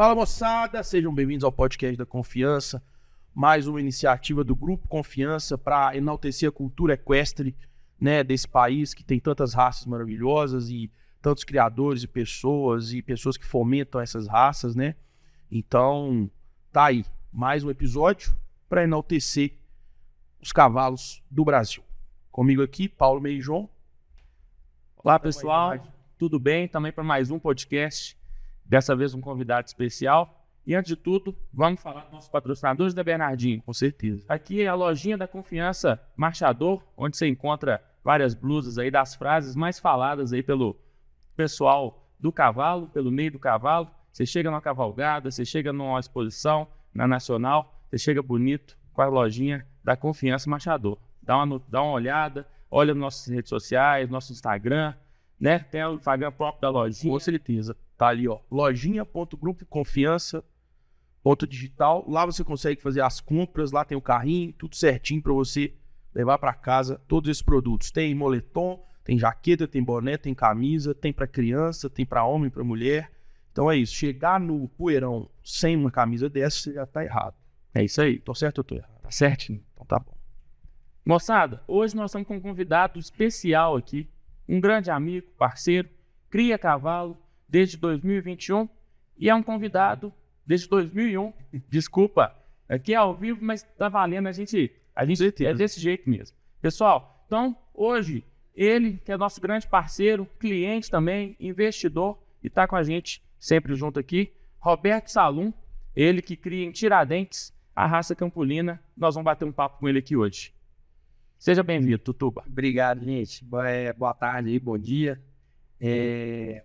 Fala, moçada, sejam bem-vindos ao podcast da Confiança, mais uma iniciativa do Grupo Confiança para enaltecer a cultura equestre, né, desse país que tem tantas raças maravilhosas e tantos criadores e pessoas que fomentam essas raças, né? Então, tá aí, mais um episódio para enaltecer os cavalos do Brasil. Comigo aqui, Paulo Meijon. Olá, pessoal, tudo bem? Também para mais um podcast, dessa vez um convidado especial. E antes de tudo, vamos falar dos nossos patrocinadores da Bernardinho. Com certeza. Aqui é a lojinha da Confiança Marchador, onde você encontra várias blusas aí das frases mais faladas aí pelo pessoal do cavalo, pelo meio do cavalo. Você chega numa cavalgada, você chega numa exposição na Nacional, você chega bonito com a lojinha da Confiança Marchador. Dá uma olhada, olha nas nossas redes sociais, nosso Instagram, né? Tem o Instagram próprio da lojinha. Com certeza. Tá ali, ó, lojinha.grupoconfiança.digital. Lá você consegue fazer as compras, lá tem o carrinho, tudo certinho para você levar para casa todos esses produtos. Tem moletom, tem jaqueta, tem boné, tem camisa, tem para criança, tem para homem, para mulher. Então é isso, chegar no poeirão sem uma camisa dessa, você já tá errado. É isso aí. Tô certo ou tô errado? Tá certinho. Então tá bom. Moçada, hoje nós estamos com um convidado especial aqui, um grande amigo, parceiro, cria cavalo desde 2021 e é um convidado desde 2001. Desculpa, aqui é ao vivo, mas tá valendo, a gente é desse jeito mesmo. Pessoal, então hoje ele, que é nosso grande parceiro, cliente também, investidor, e tá com a gente sempre junto aqui, Roberto Salum, ele que cria em Tiradentes a raça Campolina. Nós vamos bater um papo com ele aqui hoje. Seja bem-vindo, Tutuba. Obrigado, gente. Boa tarde aí, bom dia.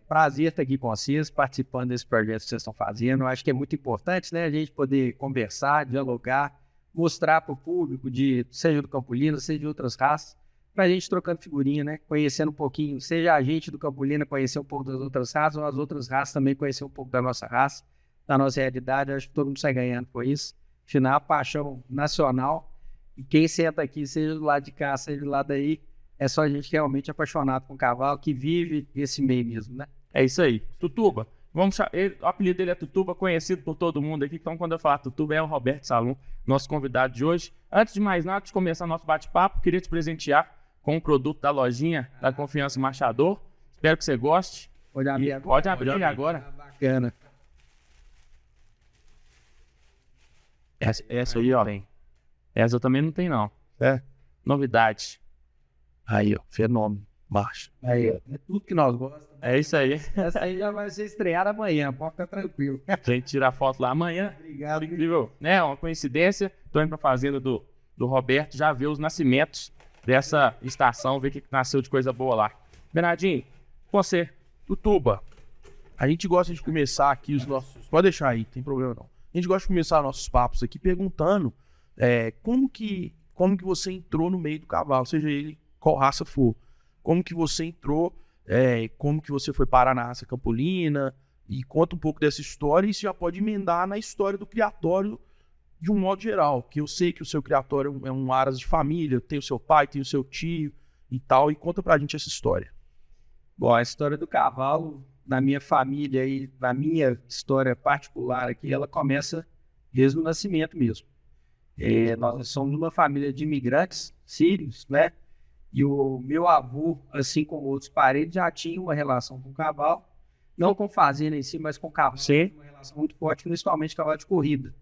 Prazer estar aqui com vocês, participando desse projeto que vocês estão fazendo. Eu acho que é muito importante, né, a gente poder conversar, dialogar, mostrar para o público, seja do Campolina, seja de outras raças, para a gente trocando figurinha, né, conhecendo um pouquinho, seja a gente do Campolina conhecer um pouco das outras raças, ou as outras raças também conhecer um pouco da nossa raça, da nossa realidade. Eu acho que todo mundo sai ganhando com isso. Afinal, a paixão nacional. E quem senta aqui, seja do lado de cá, seja do lado aí, é só a gente realmente apaixonado com o cavalo, que vive esse meio mesmo, né? É isso aí. Tutuba, o apelido dele é Tutuba, conhecido por todo mundo aqui. Então, quando eu falar Tutuba, é o Roberto Salum, nosso convidado de hoje. Antes de mais nada, de começar nosso bate-papo, queria te presentear com um produto da lojinha da Confiança Marchador. Espero que você goste. Pode abrir agora? Pode abrir agora. Bacana. Essa aí, ó. Tem. Essa eu também não tenho, não. É? Novidade. Aí, ó, fenômeno. Marcha. Aí, é tudo que nós gostamos. É isso aí. Essa aí já vai ser estreada amanhã, pode ficar tranquilo. A gente tira a foto lá amanhã. Obrigado. Incrível. Né? Uma coincidência. Tô indo pra fazenda do Roberto, já ver os nascimentos dessa estação, ver o que nasceu de coisa boa lá. Bernardinho, você. Tutuba, a gente gosta de começar aqui os nossos... Pode deixar aí, não tem problema não. A gente gosta de começar nossos papos aqui perguntando como que você entrou no meio do cavalo, seja ele qual raça for. Como que você entrou, como que você foi parar na raça Campolina, e conta um pouco dessa história, e isso já pode emendar na história do criatório de um modo geral, que eu sei que o seu criatório é um aras de família, tem o seu pai, tem o seu tio e tal, e conta pra gente essa história. Bom, a história do cavalo, na minha família e na minha história particular aqui, ela começa desde o nascimento mesmo. Nós somos uma família de imigrantes sírios, né? E o meu avô, assim como outros parentes, já tinha uma relação com o cavalo, não com fazenda em si, mas com o cavalo. Sim. Uma relação muito forte, principalmente cavalo de corrida.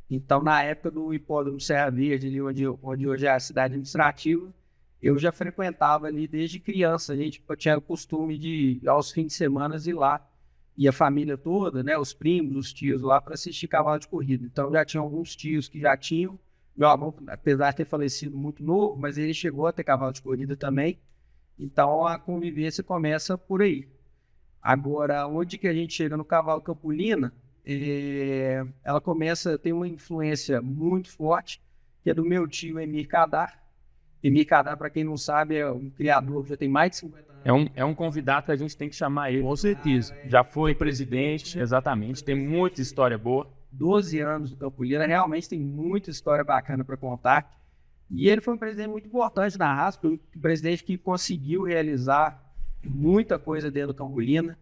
Então, na época do hipódromo Serra Verde, ali onde hoje é a cidade administrativa, eu já frequentava ali desde criança. A gente tinha o costume de, aos fins de semana, ir lá. E a família toda, né, os primos, os tios lá, para assistir cavalo de corrida. Então, já tinha alguns tios que já tinham. Meu avô, apesar de ter falecido muito novo, mas ele chegou a ter cavalo de corrida também. Então, a convivência começa por aí. Agora, onde que a gente chega no cavalo Campolina, ela começa a ter uma influência muito forte, que é do meu tio Emir Kadar. Emir Kadar, para quem não sabe, é um criador que já tem mais de 50 anos. É um convidado que a gente tem que chamar ele. Com certeza. Já foi presidente, exatamente. Tem muita história boa. 12 anos do Campolina, realmente tem muita história bacana para contar. E ele foi um presidente muito importante na raça, um presidente que conseguiu realizar muita coisa dentro do Campolina.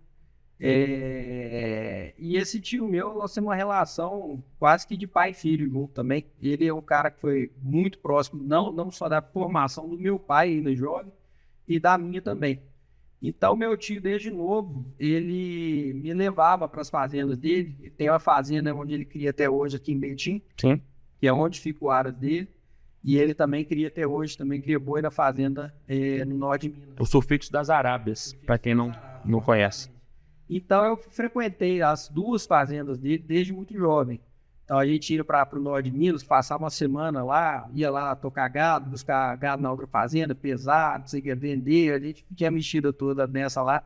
E esse tio meu, nós temos uma relação quase que de pai e filho junto também. Ele é um cara que foi muito próximo, não só da formação do meu pai ainda jovem, e da minha também. Então, meu tio, desde novo, ele me levava para as fazendas dele. Ele tem uma fazenda onde ele cria até hoje, aqui em Betim, Sim. que é onde fica o aras dele. E ele também cria até hoje, também cria boi na fazenda no norte de Minas. O sulfito das Arábias, para quem não conhece. Então, eu frequentei as duas fazendas dele desde muito jovem. Então, a gente ia para o norte de Minas, passava uma semana lá, ia lá tocar gado, buscar gado na outra fazenda, pesar, não sei o que, vender. A gente tinha mexida toda nessa lá.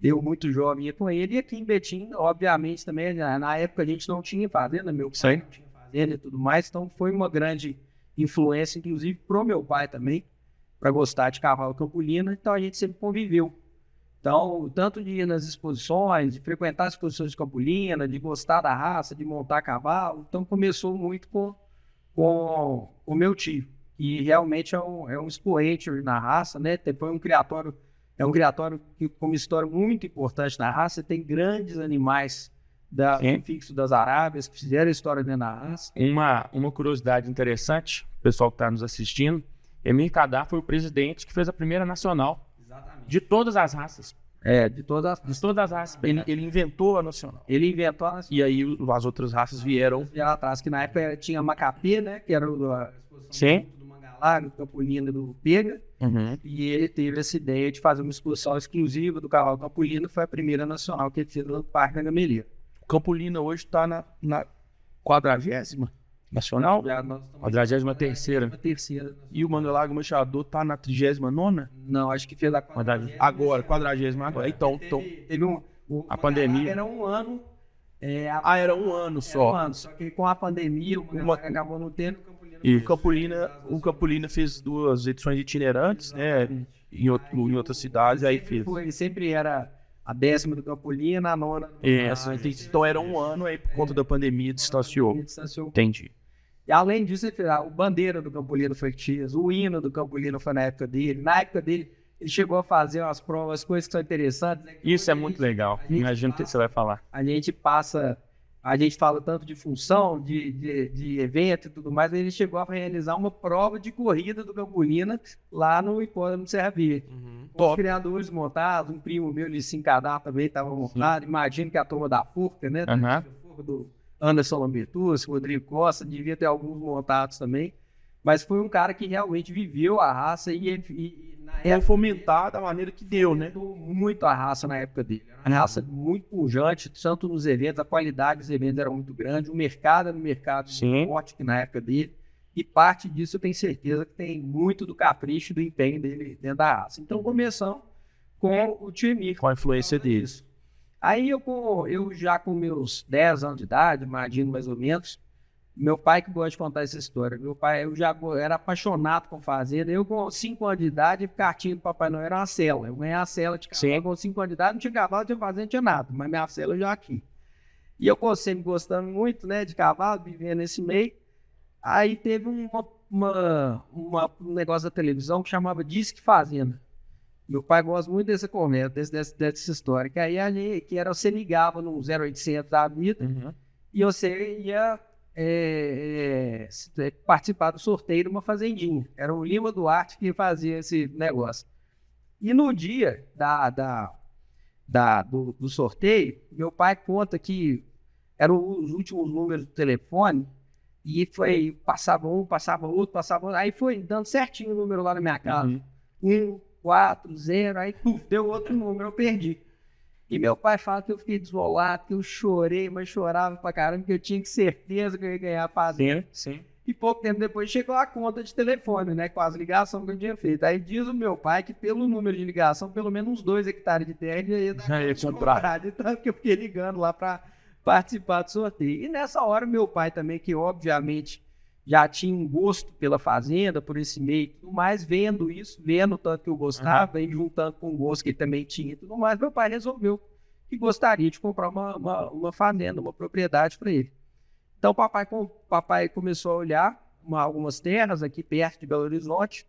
Deu muito jovem, ia com ele. E aqui em Betim, obviamente, também, na época a gente não tinha fazenda, meu pai não tinha fazenda e tudo mais. Então, foi uma grande influência, inclusive, pro meu pai também, para gostar de cavalo campolino. Então, a gente sempre conviveu. Então, tanto de ir nas exposições, de frequentar as exposições de campolina, de gostar da raça, de montar cavalo. Então, começou muito com o meu tio, que realmente é um expoente na raça, né? Foi um criatório que, com uma história muito importante na raça, tem grandes animais do fixo das Arábias que fizeram a história dentro da raça. Uma curiosidade interessante, o pessoal que está nos assistindo, Emir Kadar foi o presidente que fez a primeira nacional. De todas as raças. De todas as raças. Ele inventou a nacional. Ele inventou a nacional. E aí as outras raças vieram atrás, que na época tinha Macapê, né? Que era a Sim. do Mangalá, do Campolino, do Pega. Uhum. E ele teve essa ideia de fazer uma exposição exclusiva do cavalo Campolino. Foi a primeira nacional que ele fez no Parque da Gamelia. Campolina hoje está na 40ª nacional? 43ª. E o Mangalarga Machador está na 39ª? Não, acho que fez a 40ª. Agora, 40ª agora. Então, teve a pandemia. Era um ano. Era um ano só. Só que com a pandemia, acabou não tendo. O Campolina fez 2 edições itinerantes, né? Em outras cidades, aí fez. Ele sempre era a 10ª do Campolina, a 9ª. Então era um ano, aí por conta da pandemia distanciou. Entendi. E além disso, o bandeira do Campolino foi Tias, o hino do Campolino foi na época dele. Na época dele, ele chegou a fazer umas provas, coisas que são interessantes. Né? Isso é muito legal. Imagino o que você vai falar. A gente fala tanto de função, de evento e tudo mais, ele chegou a realizar uma prova de corrida do Campolina lá no Hipódromo de Serra Verde. Os criadores montados, um primo meu, ele se encadar também, estava montado. Imagino que a turma da Furca, né? Do Anderson Lambertus, Rodrigo Costa, devia ter alguns montados também. Mas foi um cara que realmente viveu a raça e é fomentar da maneira que deu, né? Muito a raça na época dele. A raça muito pujante, tanto nos eventos, a qualidade dos eventos era muito grande, o mercado era um mercado muito forte que na época dele. E parte disso eu tenho certeza que tem muito do capricho e do empenho dele dentro da raça. Então começamos com o tio Emir. Com a influência deles. Aí eu já com meus 10 anos de idade, imagino mais ou menos, meu pai que gosta de contar essa história. Meu pai, eu já era apaixonado com fazenda. Eu com 5 anos de idade, cartinha do Papai Noel era uma cela. Eu ganhei a cela de cavalo. Com 5 anos de idade, não tinha cavalo, não tinha fazenda, não tinha nada. Mas minha cela já aqui. E eu sempre gostando muito, né, de cavalo, vivendo nesse meio. Aí teve um negócio da televisão que chamava Disque Fazenda. Meu pai gosta muito dessa conversa, dessa história. Que aí você ligava no 0800 da vida e você ia participar do sorteio de uma fazendinha. Era o Lima Duarte que fazia esse negócio. E no dia do sorteio, meu pai conta que eram os últimos números do telefone e passava um, passava outro, aí foi dando certinho o número lá na minha casa. 1, 4, 0, aí deu outro número, eu perdi. E meu pai fala que eu fiquei desolado, que eu chorei, mas chorava pra caramba, que eu tinha certeza que eu ia ganhar a fazenda. Sim. E pouco tempo depois chegou a conta de telefone, né, com as ligações que eu tinha feito. Aí diz o meu pai que pelo número de ligação, pelo menos uns 2 hectares de terra, ele ia dar comprar, de tanto que eu fiquei ligando lá pra participar do sorteio. E nessa hora, meu pai também, que obviamente já tinha um gosto pela fazenda, por esse meio e tudo mais, vendo o tanto que eu gostava, e juntando com o gosto que ele também tinha e tudo mais, meu pai resolveu que gostaria de comprar uma fazenda, uma propriedade para ele. Então, papai começou a olhar algumas terras aqui perto de Belo Horizonte,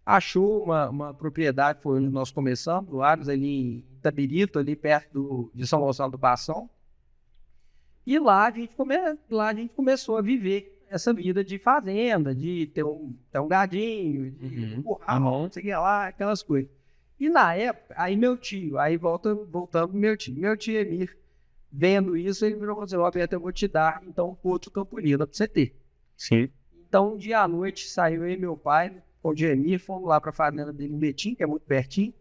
achou uma propriedade, foi onde nós começamos, do Aros, ali em Itabirito, ali perto de São Gonçalo do Passão. E lá a gente começou a viver essa vida de fazenda, de ter um gadinho, de curral, não sei o que lá, aquelas coisas. E na época, aí meu tio, voltando pro meu tio Emir, vendo isso, ele virou e falou assim: Roberto, eu vou te dar, então, outro campolino pra você ter. Sim. Então, um dia à noite, saiu eu e meu pai, com o Emir, fomos lá pra fazenda dele em Betim, que é muito pertinho,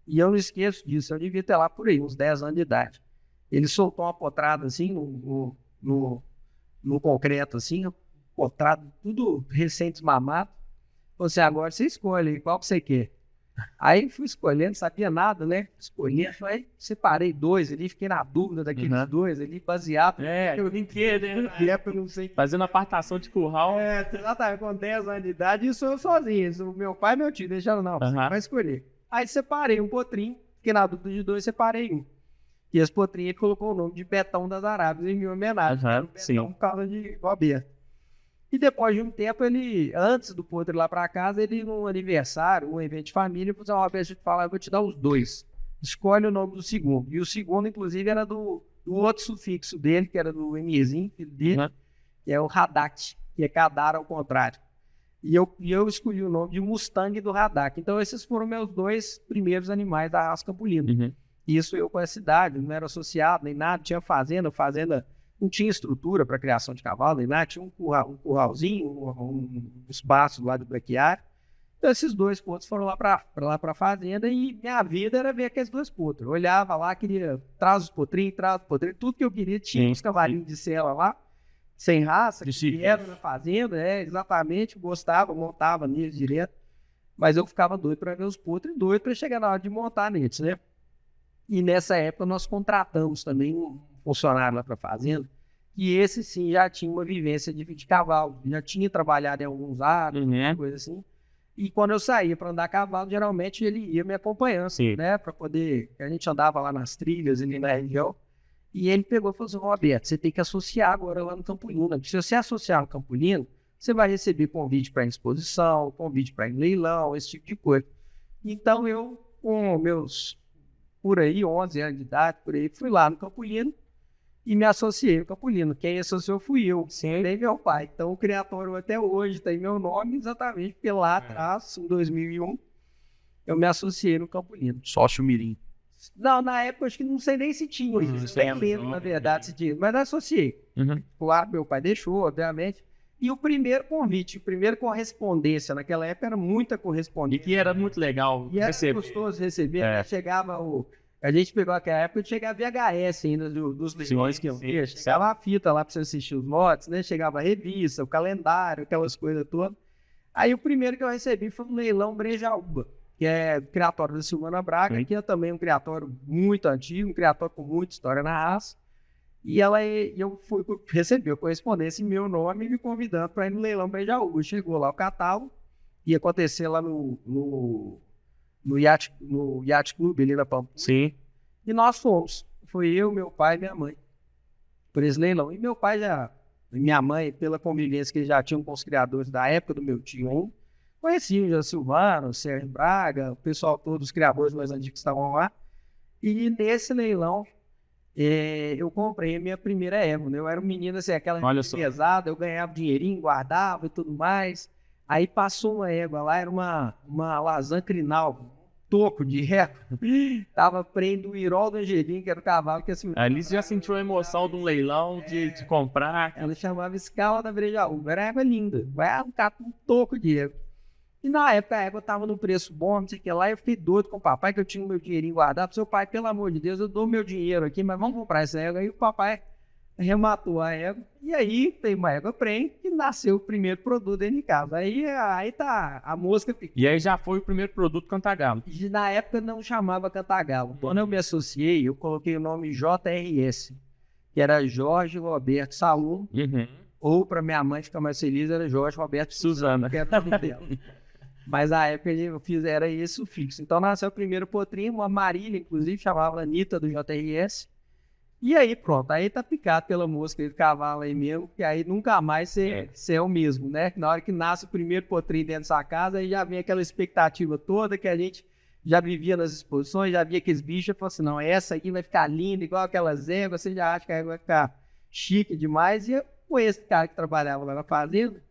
e eu não esqueço disso, eu devia ter lá por aí, uns 10 anos de idade. Ele soltou uma potrada, assim, no concreto, assim, potrado, tudo recém-desmamado. Falou assim: agora você escolhe aí, qual que você quer. Aí fui escolhendo, não sabia nada, né? Escolhi, aí separei 2 ali, fiquei na dúvida daqueles 2 ali, baseado. Eu brinquei, né? Na época, eu não sei. Fazendo apartação de curral. Exatamente, com 10 anos de idade, isso eu sozinho. Isso, meu pai e meu tio deixaram, não, você vai escolher. Aí separei um potrinho, fiquei na dúvida de 2, separei um. E esse potrinho ele colocou o nome de Betão das Arábias em minha homenagem. Betão por causa de Roberto. E depois de um tempo, antes do potro ir lá para casa, ele num aniversário, um evento de família, falou assim: Roberto, deixa eu te falar, eu vou te dar os 2. Escolhe o nome do segundo. E o segundo, inclusive, era do outro sufixo dele, que era do Emirzinho, filho dele, que é o Hadak, que é Kadar ao contrário. E eu escolhi o nome de Mustang do Hadak. Então, esses foram meus 2 primeiros animais da raça campolina. Isso eu com a cidade, não era associado nem nada, tinha fazenda não tinha estrutura para criação de cavalo, nem nada, tinha um curralzinho, um espaço lá do braquiário. Então esses 2 potros foram lá para a fazenda e minha vida era ver aqueles 2 potros. Eu olhava lá, queria, traz os potrinhos, tudo que eu queria, tinha os cavalinhos de sela lá, sem raça, que era na fazenda, exatamente, gostava, montava neles direto, mas eu ficava doido para ver os potros e doido para chegar na hora de montar neles, né? E nessa época nós contratamos também um funcionário lá para a fazenda, e esse sim já tinha uma vivência de cavalo, já tinha trabalhado em alguns anos, coisa assim. E quando eu saía para andar a cavalo, geralmente ele ia me acompanhando, né? Para poder. A gente andava lá nas trilhas, ali na região. E ele pegou e falou assim: Roberto, você tem que associar agora lá no Campolino. Se você associar no Campolino, você vai receber convite para exposição, convite para leilão, esse tipo de coisa. Então eu, com meus, por aí, 11 anos de idade, por aí, fui lá no Campolino e me associei no Campolino. Quem associou fui eu, nem meu pai. Então o criatório até hoje tem meu nome exatamente porque lá atrás, em 2001, eu me associei no Campolino. Sócio mirim. Não, na época acho que não sei nem se tinha isso. Nem lembro, na verdade, se tinha. Mas eu associei. Claro, meu pai deixou, obviamente. E o primeiro convite, a primeira correspondência, naquela época era muita correspondência. E que era muito legal e receber. Era gostoso receber. Chegava a gente pegou aquela época, chegava VHS ainda dos leilões que eu via. Chegava a fita lá para você assistir os lotes, né? Chegava a revista, o calendário, aquelas coisas todas. Aí o primeiro que eu recebi foi um leilão Brejaúba, que é o criatório da Silvana Braga, que é também um criatório muito antigo, um criatório com muita história na raça. E eu recebi a correspondência em meu nome me convidando para ir no leilão Brejaúba. Chegou lá o catálogo, ia acontecer lá no Yacht Club ali na Pampulha. Sim. E nós fomos. Foi eu, meu pai e minha mãe por esse leilão. E meu pai minha mãe, pela convivência que eles já tinham com os criadores da época do meu tio ainda, conheciam já Silvano, Sérgio Braga, o pessoal todos, os criadores mais antigos que estavam lá. E nesse leilão, eu comprei a minha primeira égua, né? Eu era um menino assim, aquela pesada, eu ganhava dinheirinho, guardava e tudo mais. Aí passou uma égua lá, era uma Lasan Crinal, toco de égua. Tava prendo o Irol do Angelim, que era o cavalo que assim. Ali você já sentiu a emoção de um leilão, de comprar. Ela chamava Escala da Brejaúba, era égua linda, um toco de égua. E na época a égua tava no preço bom, não sei o que lá, eu fiquei doido com o papai, que eu tinha o meu dinheirinho guardado. Seu pai, pelo amor de Deus, eu dou meu dinheiro aqui, mas vamos comprar essa égua. Aí o papai rematou a égua, e aí veio uma égua prenhe e nasceu o primeiro produto dentro de casa. Aí tá a mosca pequena. E aí já foi o primeiro produto Cantagalo. Na época não chamava Cantagalo. Quando eu me associei, eu coloquei o nome JRS, que era Jorge Roberto Salum, ou para minha mãe ficar mais feliz, era Jorge Roberto Suzana, que era o nome dela. Mas na época eu fiz, era esse o fixo. Então nasceu o primeiro potrinho, uma Marília, inclusive, chamava Anitta do JRS. E aí pronto, aí tá picado pela mosca do cavalo aí mesmo, que aí nunca mais você é o mesmo, né? Na hora que nasce o primeiro potrinho dentro da sua casa, aí já vem aquela expectativa toda que a gente já vivia nas exposições, já via aqueles bichos, eu falava assim, não, essa aqui vai ficar linda, igual aquelas éguas, você já acha que a égua vai ficar chique demais, e eu, com esse cara que trabalhava lá na fazenda,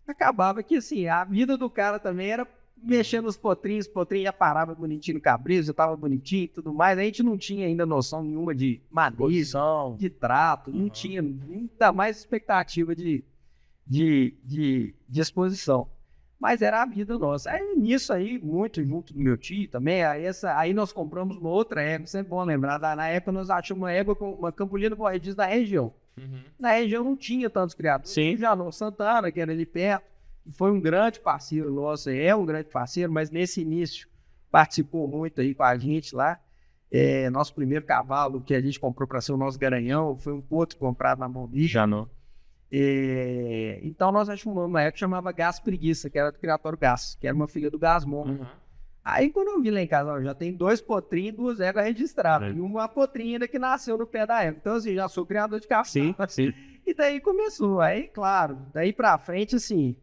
acabava que, assim, a vida do cara também era mexendo nos potrinhos, o potrinho já parava bonitinho no cabresto, já tava bonitinho e tudo mais, a gente não tinha ainda noção nenhuma de manejo, Posição. de trato, não tinha ainda mais expectativa de exposição. Mas era a vida nossa. Aí nisso aí, muito junto do meu tio também, aí nós compramos uma outra égua, sempre bom lembrar, na época nós achamos uma égua com uma campolina corrediça da região. Na região não tinha tantos criadores. Sim. Já no Santana, que era ali perto, foi um grande parceiro nosso, é um grande parceiro, mas nesse início participou muito aí com a gente lá. Nosso primeiro cavalo que a gente comprou para ser o nosso garanhão foi um potro comprado na mão dele. Já não. Então nós achamos uma época que chamava Gás Preguiça, que era do criatório Gás, que era uma filha do Gasmon. Aí quando eu vi lá em casa, ó, já tem 2 potrinhos e 2 éguas registradas. E uma potrinha ainda que nasceu no pé da égua. Então assim, já sou criador de cavalo. Sim. E daí começou. Aí, claro, daí pra frente, assim,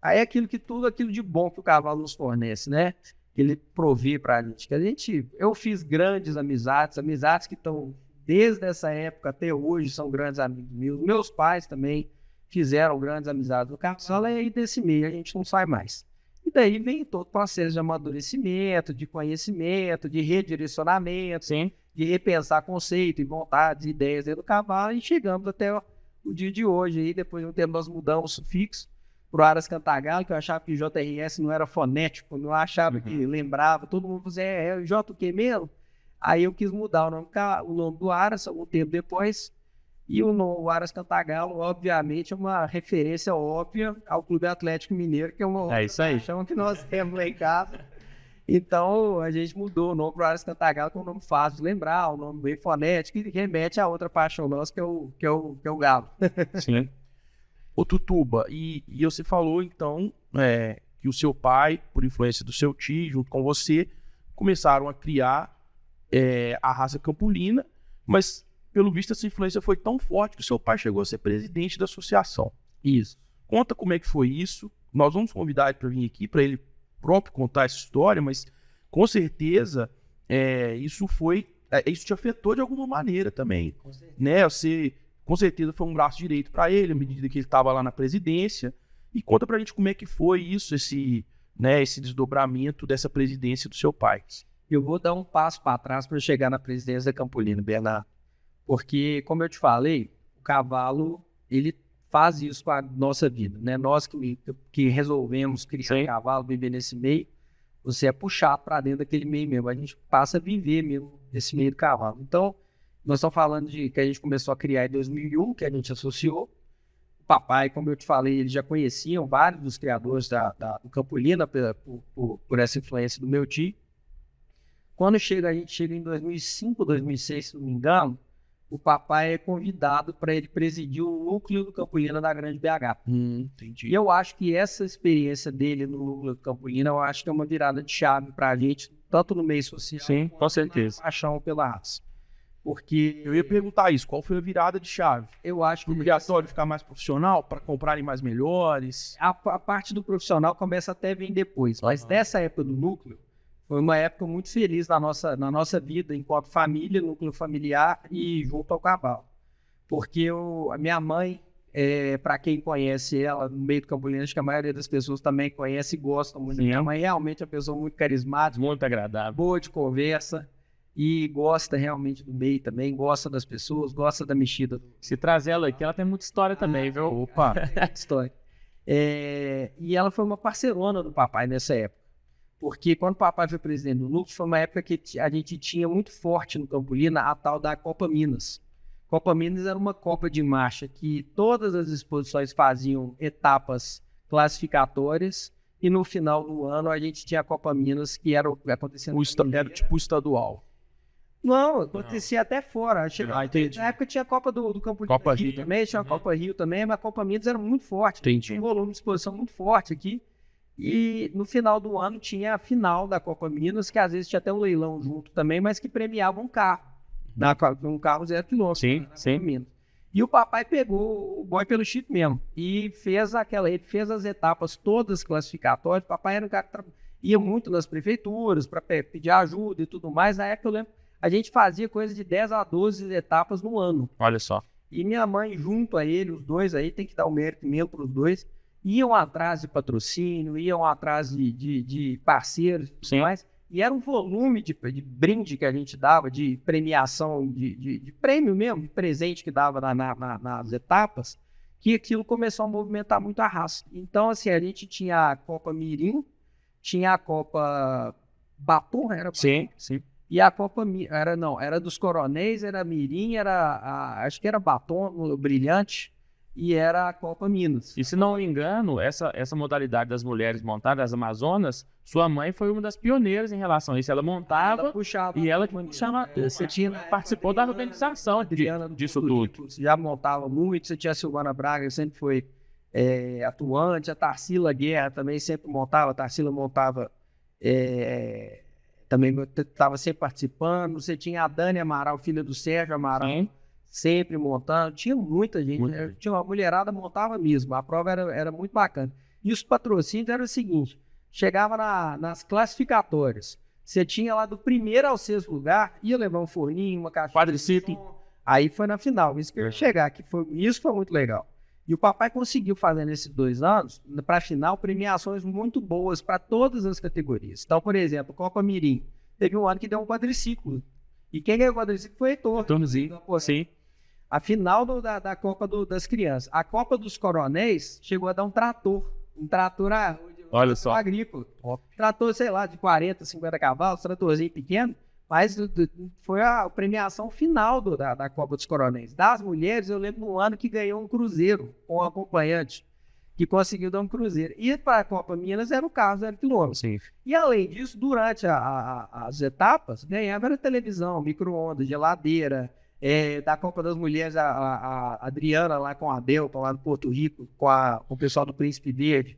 aí tudo aquilo de bom que o cavalo nos fornece, né? Que ele provê pra gente. Eu fiz grandes amizades que estão desde essa época até hoje, são grandes amigos meus. Meus pais também fizeram grandes amizades no cavalo, e aí desse meio a gente não sai mais. E daí vem todo o processo de amadurecimento, de conhecimento, de redirecionamento, Sim. de repensar conceito e vontades, ideias dentro do cavalo, e chegamos até o dia de hoje. Aí, depois de um tempo, nós mudamos o sufixo para o Aras Cantagalo, que eu achava que JRS não era fonético, não achava que lembrava, todo mundo dizia, é J o quê mesmo? Aí eu quis mudar o nome do Aras, algum tempo depois, e o Aras Cantagalo, obviamente, é uma referência óbvia ao Clube Atlético Mineiro, que é uma outra paixão que nós temos lá em casa. Então, a gente mudou o nome para o Aras Cantagalo, que é um nome fácil de lembrar, um nome bem fonético, e remete a outra paixão nossa, que é o galo. Sim. Ô Tutuba, e você falou então que o seu pai, por influência do seu tio, junto com você, começaram a criar a raça campolina, mas pelo visto essa influência foi tão forte que o seu pai chegou a ser presidente da associação. Isso. Conta como é que foi isso. Nós vamos convidar ele para vir aqui, para ele próprio contar essa história, mas com certeza isso te afetou de alguma maneira também, né? Você com certeza foi um braço direito para ele à medida que ele estava lá na presidência. E conta pra gente como é que foi isso, esse desdobramento dessa presidência do seu pai. Eu vou dar um passo para trás para chegar na presidência da Campolina, Bernardo, porque, como eu te falei, o cavalo ele faz isso com a nossa vida, né? Nós que resolvemos criar cavalo, viver nesse meio, você é puxado para dentro daquele meio mesmo, a gente passa a viver mesmo nesse meio do cavalo. Então, nós estamos falando de que a gente começou a criar em 2001, que a gente associou. O papai, como eu te falei, eles já conheciam vários dos criadores do Campolina por essa influência do meu tio. Quando a gente chega em 2005, 2006, se não me engano, o papai é convidado para ele presidir o núcleo do Campolina da Grande BH. Entendi. E eu acho que essa experiência dele no núcleo do Campolina, eu acho que é uma virada de chave para a gente, tanto no meio social, Sim, com certeza. na paixão pela raça. Porque Eu ia perguntar isso, qual foi a virada de chave? eu acho que O criatório ficar mais profissional, para comprarem mais melhores? a parte do profissional começa até vir depois, mas nessa época do núcleo, foi uma época muito feliz na nossa vida, enquanto família, núcleo familiar e junto ao cavalo. Porque a minha mãe, para quem conhece ela no meio do Campolina, acho que a maioria das pessoas também conhece e gostam muito. Minha mãe realmente é uma pessoa muito carismática, Muito agradável. boa de conversa e gosta realmente do meio também, gosta das pessoas, gosta da mexida. Se trazer ela aqui, ela tem muita história também, viu? Opa! História. E ela foi uma parceirona do papai nessa época. Porque quando o papai foi presidente do núcleo, foi uma época que a gente tinha muito forte no Campolina a tal da Copa Minas. Copa Minas era uma Copa de marcha que todas as exposições faziam etapas classificatórias e no final do ano a gente tinha a Copa Minas, que era acontecendo. Era tipo estadual. Não, acontecia até fora. Entendi. Na época tinha a Copa do Campolina Copa Rio Rio também, tinha a Copa Rio também, mas a Copa Minas era muito forte. Entendi. Tinha um volume de exposição muito forte aqui. E no final do ano tinha a final da Copa Minas, que às vezes tinha até um leilão junto também, mas que premiava um carro. Um carro 0 km. Sim. E o papai pegou o boi pelo chifre mesmo. E ele fez as etapas todas classificatórias. O papai era um cara ia muito nas prefeituras para pedir ajuda e tudo mais. Na época eu lembro, a gente fazia coisa de 10 a 12 etapas no ano. Olha só. E minha mãe, junto a ele, os dois aí, tem que dar o mérito mesmo para os dois, iam atrás de patrocínio, iam atrás de parceiros e tudo mais. E era um volume de brinde que a gente dava, de premiação, de prêmio mesmo, de presente que dava nas etapas, que aquilo começou a movimentar muito a raça. Então, assim, a gente tinha a Copa Mirim, tinha a Copa Batom, era Batom? Sim. E a Copa era dos Coronéis, era Mirim, acho que era Batom, Brilhante, e era a Copa Minas. E se não me engano, essa modalidade das mulheres montadas, das Amazonas, sua mãe foi uma das pioneiras em relação a isso. Ela montava puxava, e ela puxava, participou da organização disso tudo. Já montava muito, você tinha a Silvana Braga, sempre foi atuante, a Tarsila Guerra também sempre montava, a Tarsila montava, também estava sempre participando, você tinha a Dani Amaral, filha do Sérgio Amaral, Sim. sempre montando, tinha muita gente, tinha uma mulherada, montava mesmo, a prova era muito bacana. E os patrocínios eram o seguinte, chegava nas classificatórias, você tinha lá do primeiro ao sexto lugar, ia levar um forninho, uma caixa Quadriciclo. Aí foi na final, isso que eu ia chegar, isso foi muito legal. E o papai conseguiu fazer nesses 2 anos, para a final, premiações muito boas para todas as categorias. Então, por exemplo, Copa Mirim, teve um ano que deu um quadriciclo. E quem ganhou o quadriciclo foi Heitor. Heitorzinho, sim. A final da Copa das Crianças. A Copa dos Coronéis chegou a dar um trator. Olha só. Agrícola. Trator, sei lá, de 40, 50 cavalos, tratorzinho pequeno. Mas foi a premiação final da Copa dos Coronéis. Das mulheres, eu lembro um ano que ganhou um cruzeiro com um acompanhante, que conseguiu dar um cruzeiro. E para a Copa Minas era o carro 0 km. Sim. E além disso, durante as etapas, ganhava era televisão, micro-ondas, geladeira. Da Copa das Mulheres, a Adriana lá com a Delta, lá no Porto Rico, com o pessoal do Príncipe Verde,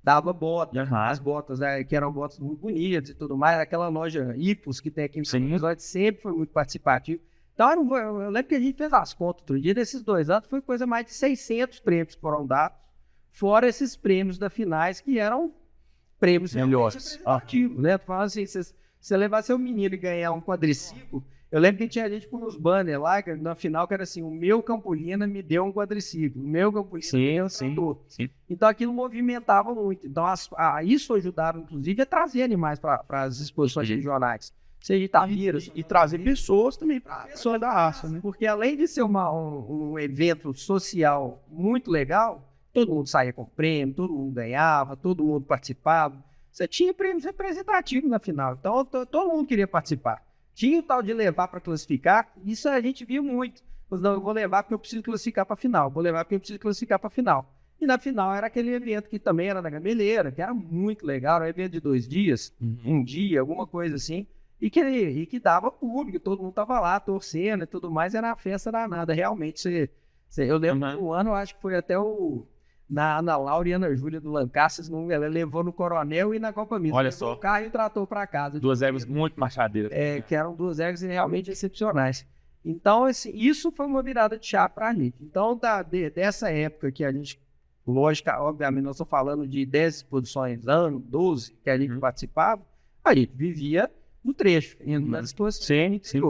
dava botas, as botas, que eram botas muito bonitas e tudo mais. Aquela loja Ipos que tem aqui em São Paulo sempre foi muito participativo. Então, eu lembro que a gente fez as contas outro dia, nesses 2 anos, foi coisa mais de 600 prêmios que foram dados, fora esses prêmios da finais, que eram prêmios melhores, representativos, né? Tu fala assim, você levar seu menino e ganhar um quadriciclo. Eu lembro que tinha gente com uns banners lá, na final, que era assim, o meu Campolina me deu um quadriciclo, o meu Campolina sim. Então aquilo movimentava muito. Então isso ajudaram, inclusive, a trazer animais para as exposições regionais. Seja Itavira. E trazer pessoas também para pessoas da raça, né? Porque além de ser um evento social muito legal, todo mundo saía com prêmio, todo mundo ganhava, todo mundo participava. Você tinha prêmios representativos na final, então todo mundo queria participar. Tinha o tal de levar para classificar, isso a gente viu muito. Mas não, eu vou levar porque eu preciso classificar para a final, E na final era aquele evento que também era na Gameleira, que era muito legal, era um evento de 2 dias, um dia, alguma coisa assim, e que dava público, todo mundo estava lá torcendo e tudo mais, era uma festa danada. Realmente, eu lembro do ano, acho que foi até na Ana Laura e Ana Júlia do Lancaster, ela levou no Coronel e na Copa Minas. Olha só. O carro e tratou para casa. 2 éguas muito machadeiras. Que eram 2 éguas realmente excepcionais. Então, assim, isso foi uma virada de chave para a gente. Então, dessa época que a gente, lógico, obviamente, nós estamos falando de 10 exposições ano, 12, que a gente participava, a gente vivia no trecho, indo nas exposições. Sim.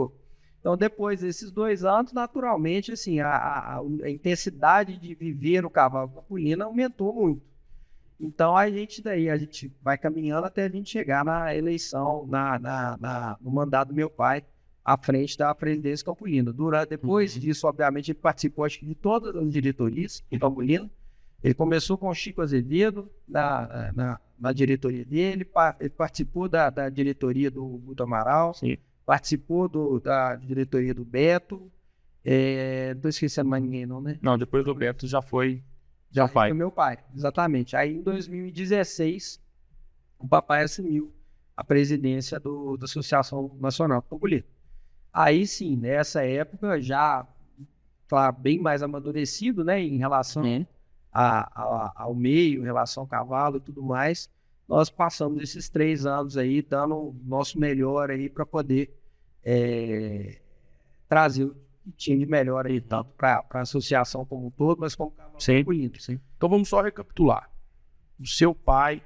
Então, depois desses 2 anos, naturalmente, assim, a intensidade de viver o cavalo Campolina aumentou muito. Então, a gente vai caminhando até a gente chegar na eleição, no mandato do meu pai, à frente da presidência Campolina. Depois disso, obviamente, ele participou, acho que, de todas as diretorias em Campolina. Ele começou com o Chico Azevedo, na diretoria dele, ele participou da diretoria do Guto Amaral. Sim. Participou da diretoria do Beto. Não estou esquecendo mais ninguém, não, né? Não, depois do Beto já foi Meu pai, exatamente. Aí, em 2016, o papai assumiu a presidência da Associação Nacional Campolina. Aí, sim, nessa época, já bem mais amadurecido, né, em relação ao meio, em relação ao cavalo e tudo mais, nós passamos esses 3 anos aí, dando o nosso melhor aí para poder trazer o que tinha de melhor aí, tanto para a associação como um todo, mas como cavalo Campolina. Então vamos só recapitular. O seu pai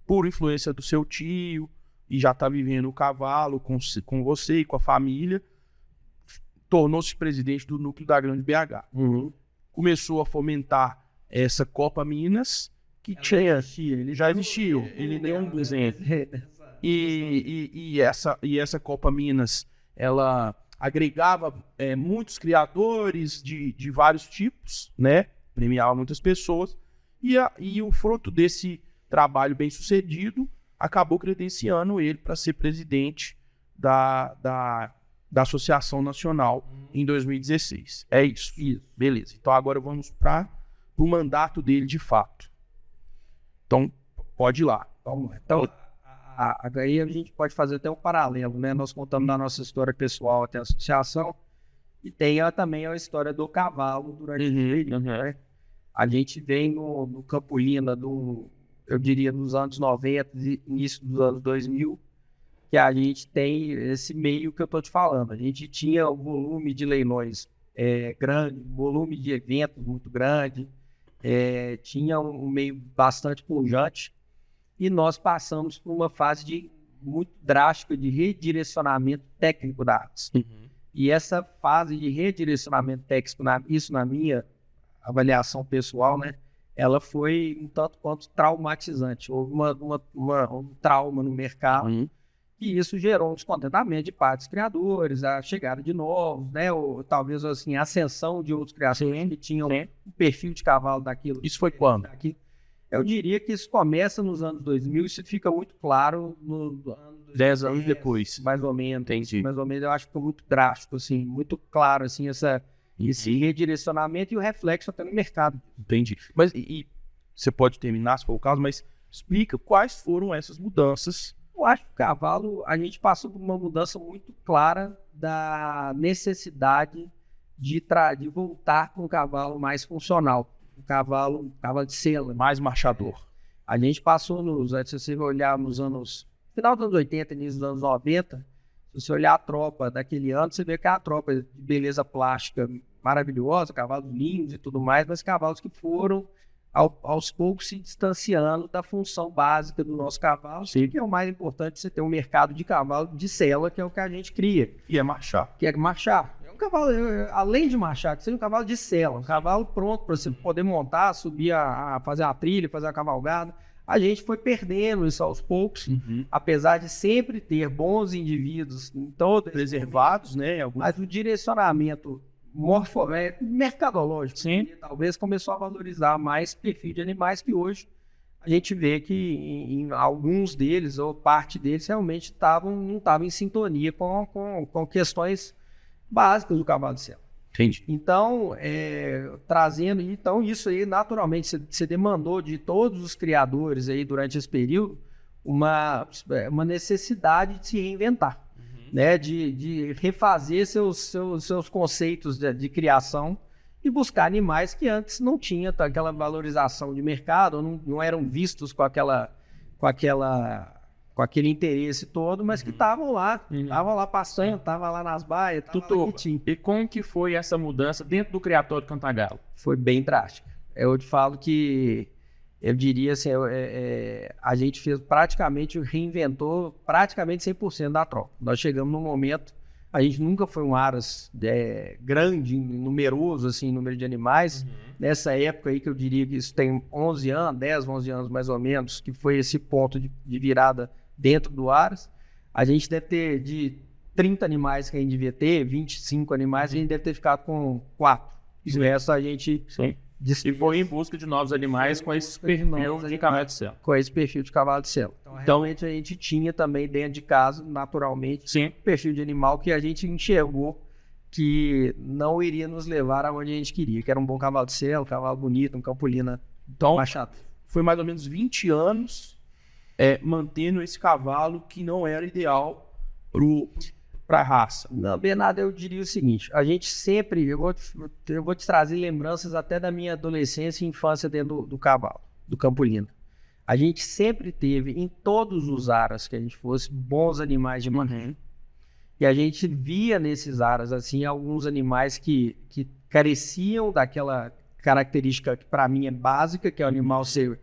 por influência do seu tio, e já está vivendo o cavalo com você e com a família, tornou-se presidente do núcleo da Grande BH. Começou a fomentar essa Copa Minas, que ele já existia. Ele deu um desenho. E essa Copa Minas, ela agregava muitos criadores de vários tipos, né? Premiava muitas pessoas. E o fruto desse trabalho bem sucedido acabou credenciando ele para ser presidente da Associação Nacional em 2016. É isso. Beleza. Então agora vamos para o mandato dele de fato. Então, pode ir lá. Então, aí a gente pode fazer até um paralelo, né? Nós contamos da nossa história pessoal até a associação, e tem também a história do cavalo durante o período, né? A gente vem no Campolina, eu diria, nos anos 90, início dos anos 2000, que a gente tem esse meio que eu estou te falando. A gente tinha um volume de leilões grande, volume de eventos muito grande, tinha um meio bastante pujante, e nós passamos por uma fase muito drástica de redirecionamento técnico da artes. E essa fase de redirecionamento técnico, isso na minha avaliação pessoal, né, ela foi um tanto quanto traumatizante. Houve um trauma no mercado, e isso gerou um descontentamento de parte dos criadores, a chegada de novos, né, ou talvez assim, a ascensão de outros criadores que tinham um perfil de cavalo daquilo. Isso foi quando? Eu diria que isso começa nos anos 2000, isso fica muito claro no ano 10 anos depois. Mais ou menos. Entendi. Mais ou menos, eu acho que ficou muito drástico, assim, muito claro, assim, esse redirecionamento e o reflexo até no mercado. Entendi. Mas e você pode terminar, se for o caso, mas explica quais foram essas mudanças. Eu acho que o cavalo, a gente passou por uma mudança muito clara da necessidade de voltar com um cavalo mais funcional. Um cavalo de sela. Mais marchador. A gente passou se você olhar nos anos... Final dos anos 80, início dos anos 90, se você olhar a tropa daquele ano, você vê que é a tropa de beleza plástica maravilhosa, cavalos lindos e tudo mais, mas cavalos que foram aos poucos se distanciando da função básica do nosso cavalo, que é o mais importante, você ter um mercado de cavalo de sela, que é o que a gente cria. E é marchar. Que é marchar. É um cavalo, além de marchar, que seja um cavalo de sela, um cavalo pronto para você poder montar, subir, fazer a trilha, fazer a cavalgada. A gente foi perdendo isso aos poucos, apesar de sempre ter bons indivíduos em todos preservados, né? Mas o direcionamento mercadológico, talvez começou a valorizar mais perfil de animais, que hoje a gente vê que em alguns deles, ou parte deles, realmente não estavam em sintonia com questões básicas do cavalo de sela. Entendi. Então, isso aí, naturalmente, você demandou de todos os criadores aí durante esse período uma necessidade de se reinventar, né? De refazer seus conceitos de criação e buscar animais que antes não tinham aquela valorização de mercado, não eram vistos com aquele interesse todo, mas que estavam lá passando, estavam lá nas baias, E como que foi essa mudança dentro do criatório Cantagalo? Foi bem drástica. Eu te falo que, eu diria assim, a gente reinventou praticamente 100% da tropa. Nós chegamos num momento, a gente nunca foi um aras grande, numeroso, assim, número de animais. Nessa época aí, que eu diria que isso tem 11 anos mais ou menos, que foi esse ponto de virada dentro do aras. A gente deve ter, de 30 animais que a gente devia ter, 25 animais, a gente deve ter ficado com 4. E o resto a gente... E foi em busca de novos animais com esse perfil de cavalo de sela. Com esse perfil de cavalo de sela. Então, realmente, a gente tinha também dentro de casa, naturalmente, perfil de animal que a gente enxergou que não iria nos levar aonde a gente queria, que era um bom cavalo de sela, um cavalo bonito, um Campolina machado. Foi mais ou menos 20 anos mantendo esse cavalo que não era ideal para a raça. Não, Bernardo, eu diria o seguinte, a gente sempre, eu vou te trazer lembranças até da minha adolescência e infância dentro do cavalo, do Campolina. A gente sempre teve, em todos os aras que a gente fosse, bons animais de manejo. E a gente via nesses aras, assim, alguns animais que careciam daquela característica que para mim é básica, que é o animal ser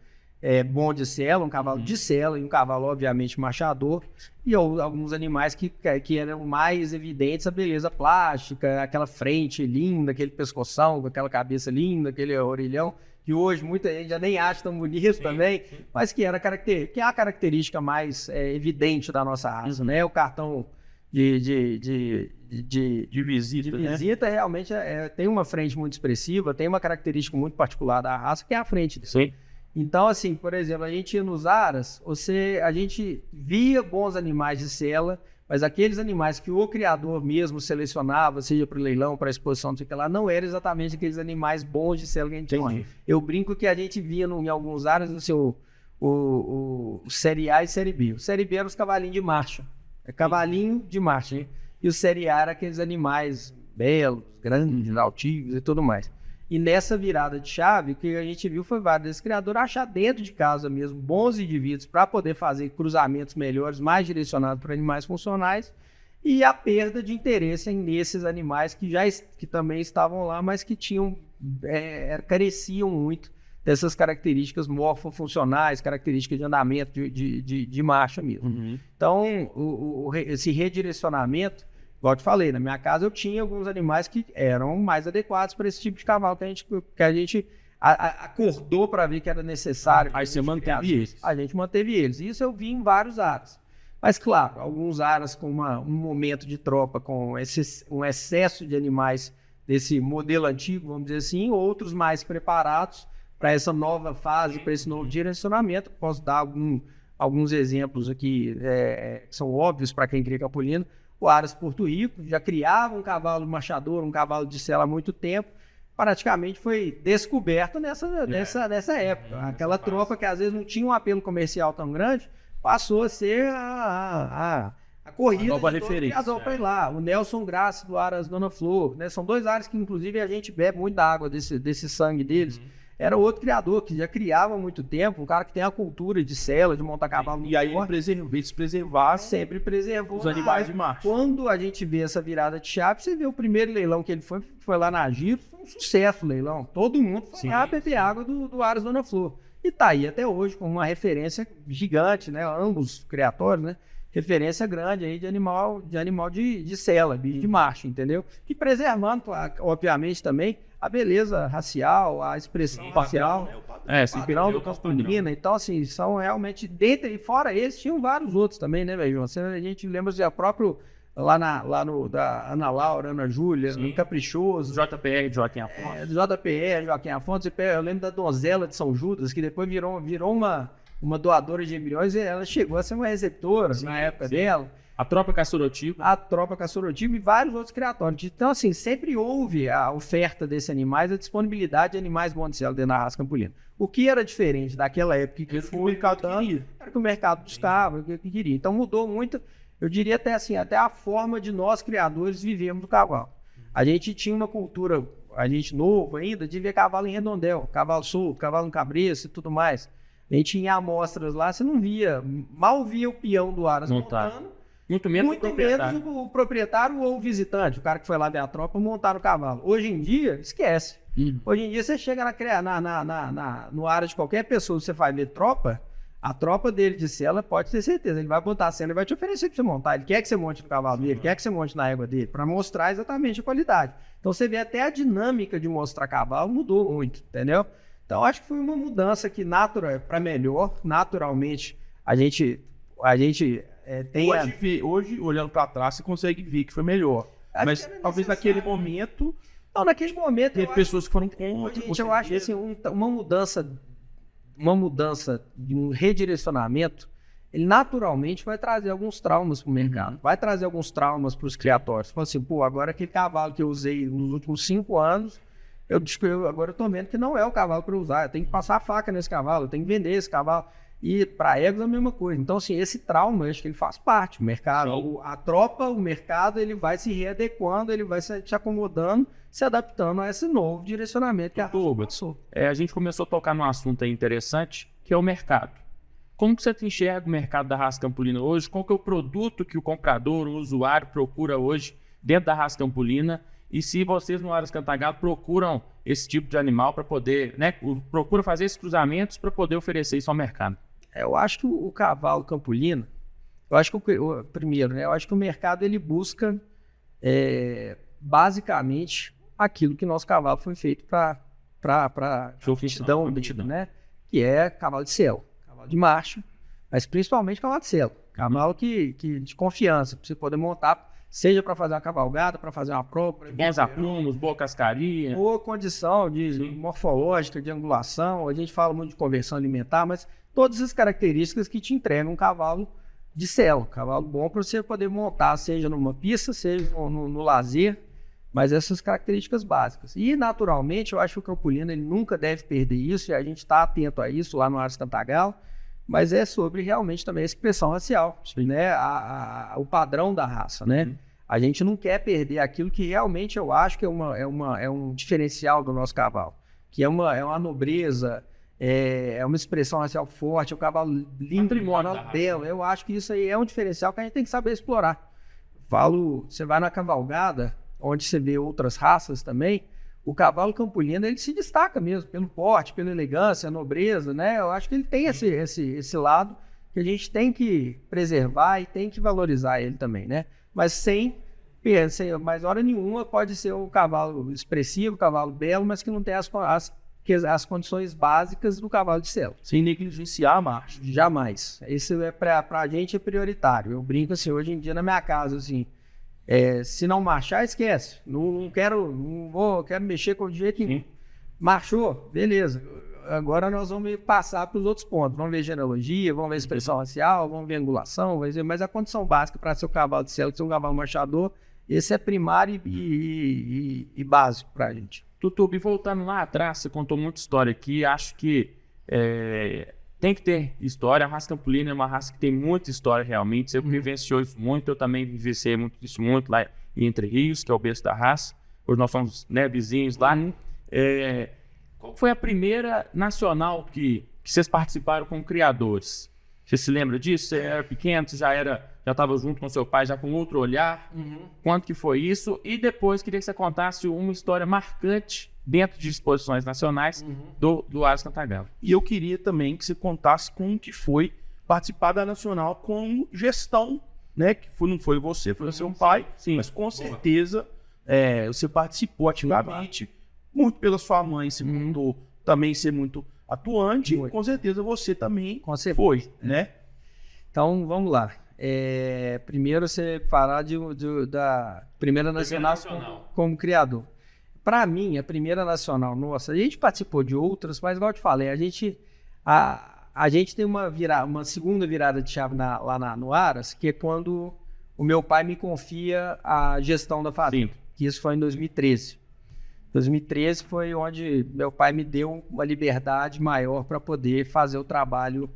bom de sela, um cavalo de sela e um cavalo, obviamente, machador. E alguns animais que eram mais evidentes, a beleza plástica, aquela frente linda, aquele pescoção com aquela cabeça linda, aquele orelhão, que hoje muita gente já nem acha tão bonito também, mas que é a característica mais evidente da nossa raça, né? O cartão de visita realmente tem uma frente muito expressiva, tem uma característica muito particular da raça, que é a frente dele. Sim. Então, assim, por exemplo, a gente ia nos aras, a gente via bons animais de sela, mas aqueles animais que o criador mesmo selecionava, seja para o leilão, para a exposição, não sei o que lá, não eram exatamente aqueles animais bons de sela que a gente tinha. Eu brinco que a gente via em alguns aras, assim, o Série A e Série B. O Série B eram os cavalinhos de marcha. Cavalinho de marcha, hein? E o Série A era aqueles animais belos, grandes, altivos e tudo mais. E nessa virada de chave, o que a gente viu foi vários desses criadores achar dentro de casa mesmo bons indivíduos para poder fazer cruzamentos melhores, mais direcionados para animais funcionais, e a perda de interesse nesses animais que também estavam lá, mas que careciam muito dessas características morfofuncionais, características de andamento, de marcha mesmo. Então, esse redirecionamento, igual eu te falei, na minha casa eu tinha alguns animais que eram mais adequados para esse tipo de cavalo que a gente acordou para ver que era necessário. Aí você manteve eles? A gente manteve eles. Isso eu vi em vários aras. Mas, claro, alguns aras com um momento de tropa, com um excesso de animais desse modelo antigo, vamos dizer assim, outros mais preparados para essa nova fase, para esse novo direcionamento. Posso dar alguns exemplos aqui que são óbvios para quem cria capulino. O Aras Porto Rico já criava um cavalo machador, um cavalo de sela há muito tempo, praticamente foi descoberto nessa época. Aquela tropa que às vezes não tinha um apelo comercial tão grande, passou a ser a corrida a nova de todo referência. criador para ir lá. O Nelson Graça do Aras Dona Flor, né? São dois aras que inclusive a gente bebe muito da água desse sangue deles. Era outro criador que já criava há muito tempo, um cara que tem a cultura de sela, de montar cavalo. E aí eles preservaram sempre preservou os animais de marcha. Quando a gente vê essa virada de chave, você vê o primeiro leilão que ele foi lá na Giro, foi um sucesso o leilão. Todo mundo foi lá beber água do Aras Dona Flor. E tá aí até hoje com uma referência gigante, né? Ambos criatórios, né? Referência grande aí de animal de sela, bicho de marcha, entendeu? E preservando, obviamente, também a beleza racial, a expressão facial, sim, padrão do Campolina. Então, assim, são realmente dentro e fora eles, tinham vários outros também, né, velho? A gente lembra de próprio lá da Ana Laura, Ana Júlia, no Caprichoso. JPR, Joaquim Afonso. JPR, Joaquim Afonso. Eu lembro da Donzela de São Judas, que depois virou uma doadora de embriões, e ela chegou a ser uma receptora na época dela. A Tropa Caçorotipo. A Tropa Caçorotipo e vários outros criatórios. Então, assim, sempre houve a oferta desses animais, a disponibilidade de animais bons de sela dentro da raça campolina. O que era diferente daquela época que foi o mercado queria. Era que o mercado buscava, o que queria. Então mudou muito, eu diria até assim, até a forma de nós criadores vivermos do cavalo. A gente tinha uma cultura, a gente novo ainda, de ver cavalo em redondel, cavalo solto, cavalo em cabreço e tudo mais. A gente tinha amostras lá, você não via, mal via o peão do Aras montando. Muito menos o proprietário ou o visitante, o cara que foi lá ver a tropa, montar o cavalo. Hoje em dia, esquece. Hoje em dia, você chega no área de qualquer pessoa, você vai ver tropa, a tropa dele de sela, pode ter certeza, ele vai botar a sela e vai te oferecer para você montar. Ele quer que você monte no cavalo dele, quer que você monte na égua dele, para mostrar exatamente a qualidade. Então, você vê até a dinâmica de mostrar cavalo mudou muito, entendeu? Então, acho que foi uma mudança que, para melhor, naturalmente, a gente tem... Hoje, olhando para trás, você consegue ver que foi melhor. Mas talvez naquele momento... Não, naquele momento... Teve pessoas que foram contra. Gente, eu acho que assim, uma mudança de um redirecionamento, ele naturalmente vai trazer alguns traumas para o mercado. Vai trazer alguns traumas para os criatórios. Você fala assim, agora aquele cavalo que eu usei nos últimos 5 anos, agora eu estou vendo que não é o cavalo para usar. Eu tenho que passar a faca nesse cavalo, eu tenho que vender esse cavalo. E para égua é a mesma coisa. Então, assim, esse trauma, eu acho que ele faz parte. O mercado, a tropa, o mercado, ele vai se readequando, ele vai se acomodando, se adaptando a esse novo direcionamento que a raça passou. A gente começou a tocar num assunto aí interessante, que é o mercado. Como que você enxerga o mercado da raça campolina hoje? Qual que é o produto que o comprador, o usuário procura hoje dentro da raça campolina? e se vocês no Aras Cantagalo procuram esse tipo de animal para poder, né, procura fazer esses cruzamentos para poder oferecer isso ao mercado. Eu acho que o cavalo campolino, eu acho que primeiro, né, eu acho que o mercado ele busca basicamente aquilo que nosso cavalo foi feito para aptidão, né, que é cavalo de selo, cavalo de marcha, mas principalmente cavalo de selo, cavalo que de confiança, para você poder montar, seja para fazer uma cavalgada, para fazer uma prova, bons aprumos, boa cascaria, boa condição morfológica, de angulação. A gente fala muito de conversão alimentar, mas todas as características que te entregam um cavalo de selo, cavalo bom para você poder montar, seja numa pista, seja no lazer, mas essas características básicas. E naturalmente eu acho que o campolino ele nunca deve perder isso, e a gente está atento a isso lá no Aras Cantagalo, mas é sobre realmente também a expressão racial, né? O padrão da raça, né? A gente não quer perder aquilo que realmente eu acho que é um diferencial do nosso cavalo, que é uma nobreza, é uma expressão racial forte, é um cavalo lindo, belo. Eu acho que isso aí é um diferencial que a gente tem que saber explorar. Você vai na cavalgada, onde você vê outras raças também, o cavalo campolino ele se destaca mesmo pelo porte, pela elegância, a nobreza, né? Eu acho que ele tem esse lado que a gente tem que preservar e tem que valorizar ele também, né? Mas sem mais hora nenhuma pode ser um cavalo expressivo, um cavalo belo, mas que não tem as condições básicas do cavalo de selo. Sem negligenciar a marcha. Jamais. Isso pra gente é prioritário. Eu brinco assim, hoje em dia na minha casa, assim, se não marchar, esquece. Quero mexer com o jeito nenhum. Marchou, beleza. Agora nós vamos passar para os outros pontos. Vamos ver genealogia, vamos ver expressão racial, vamos ver angulação, mas a condição básica para ser um cavalo de selo, ser um cavalo marchador, esse é primário e básico para a gente. Tutubi, voltando lá atrás, você contou muita história aqui, acho que tem que ter história. A raça campolina é uma raça que tem muita história realmente, você vivenciou isso muito, eu também vivenciei isso muito lá em Entre Rios, que é o berço da raça, hoje nós somos, né, vizinhos lá. Qual foi a primeira nacional que vocês participaram com criadores? Você se lembra disso? Você era pequeno, você já estava junto com seu pai, já com outro olhar? Quanto que foi isso? E depois queria que você contasse uma história marcante dentro de exposições nacionais do Aras Cantagalo. E eu queria também que você contasse como que foi participar da Nacional com gestão, né? Que não foi você, foi o seu pai, sim, mas com certeza você participou ativamente, muito pela sua mãe, você contou também ser muito atuante, e com certeza você também foi, né? Então, vamos lá. Primeiro você falar da primeira nacional como criador. Para mim, a primeira nacional nossa, a gente participou de outras, mas igual eu te falei, a gente tem uma segunda virada de chave lá no Aras, que é quando o meu pai me confia a gestão da fazenda, que isso foi em 2013. 2013 foi onde meu pai me deu uma liberdade maior para poder fazer o trabalho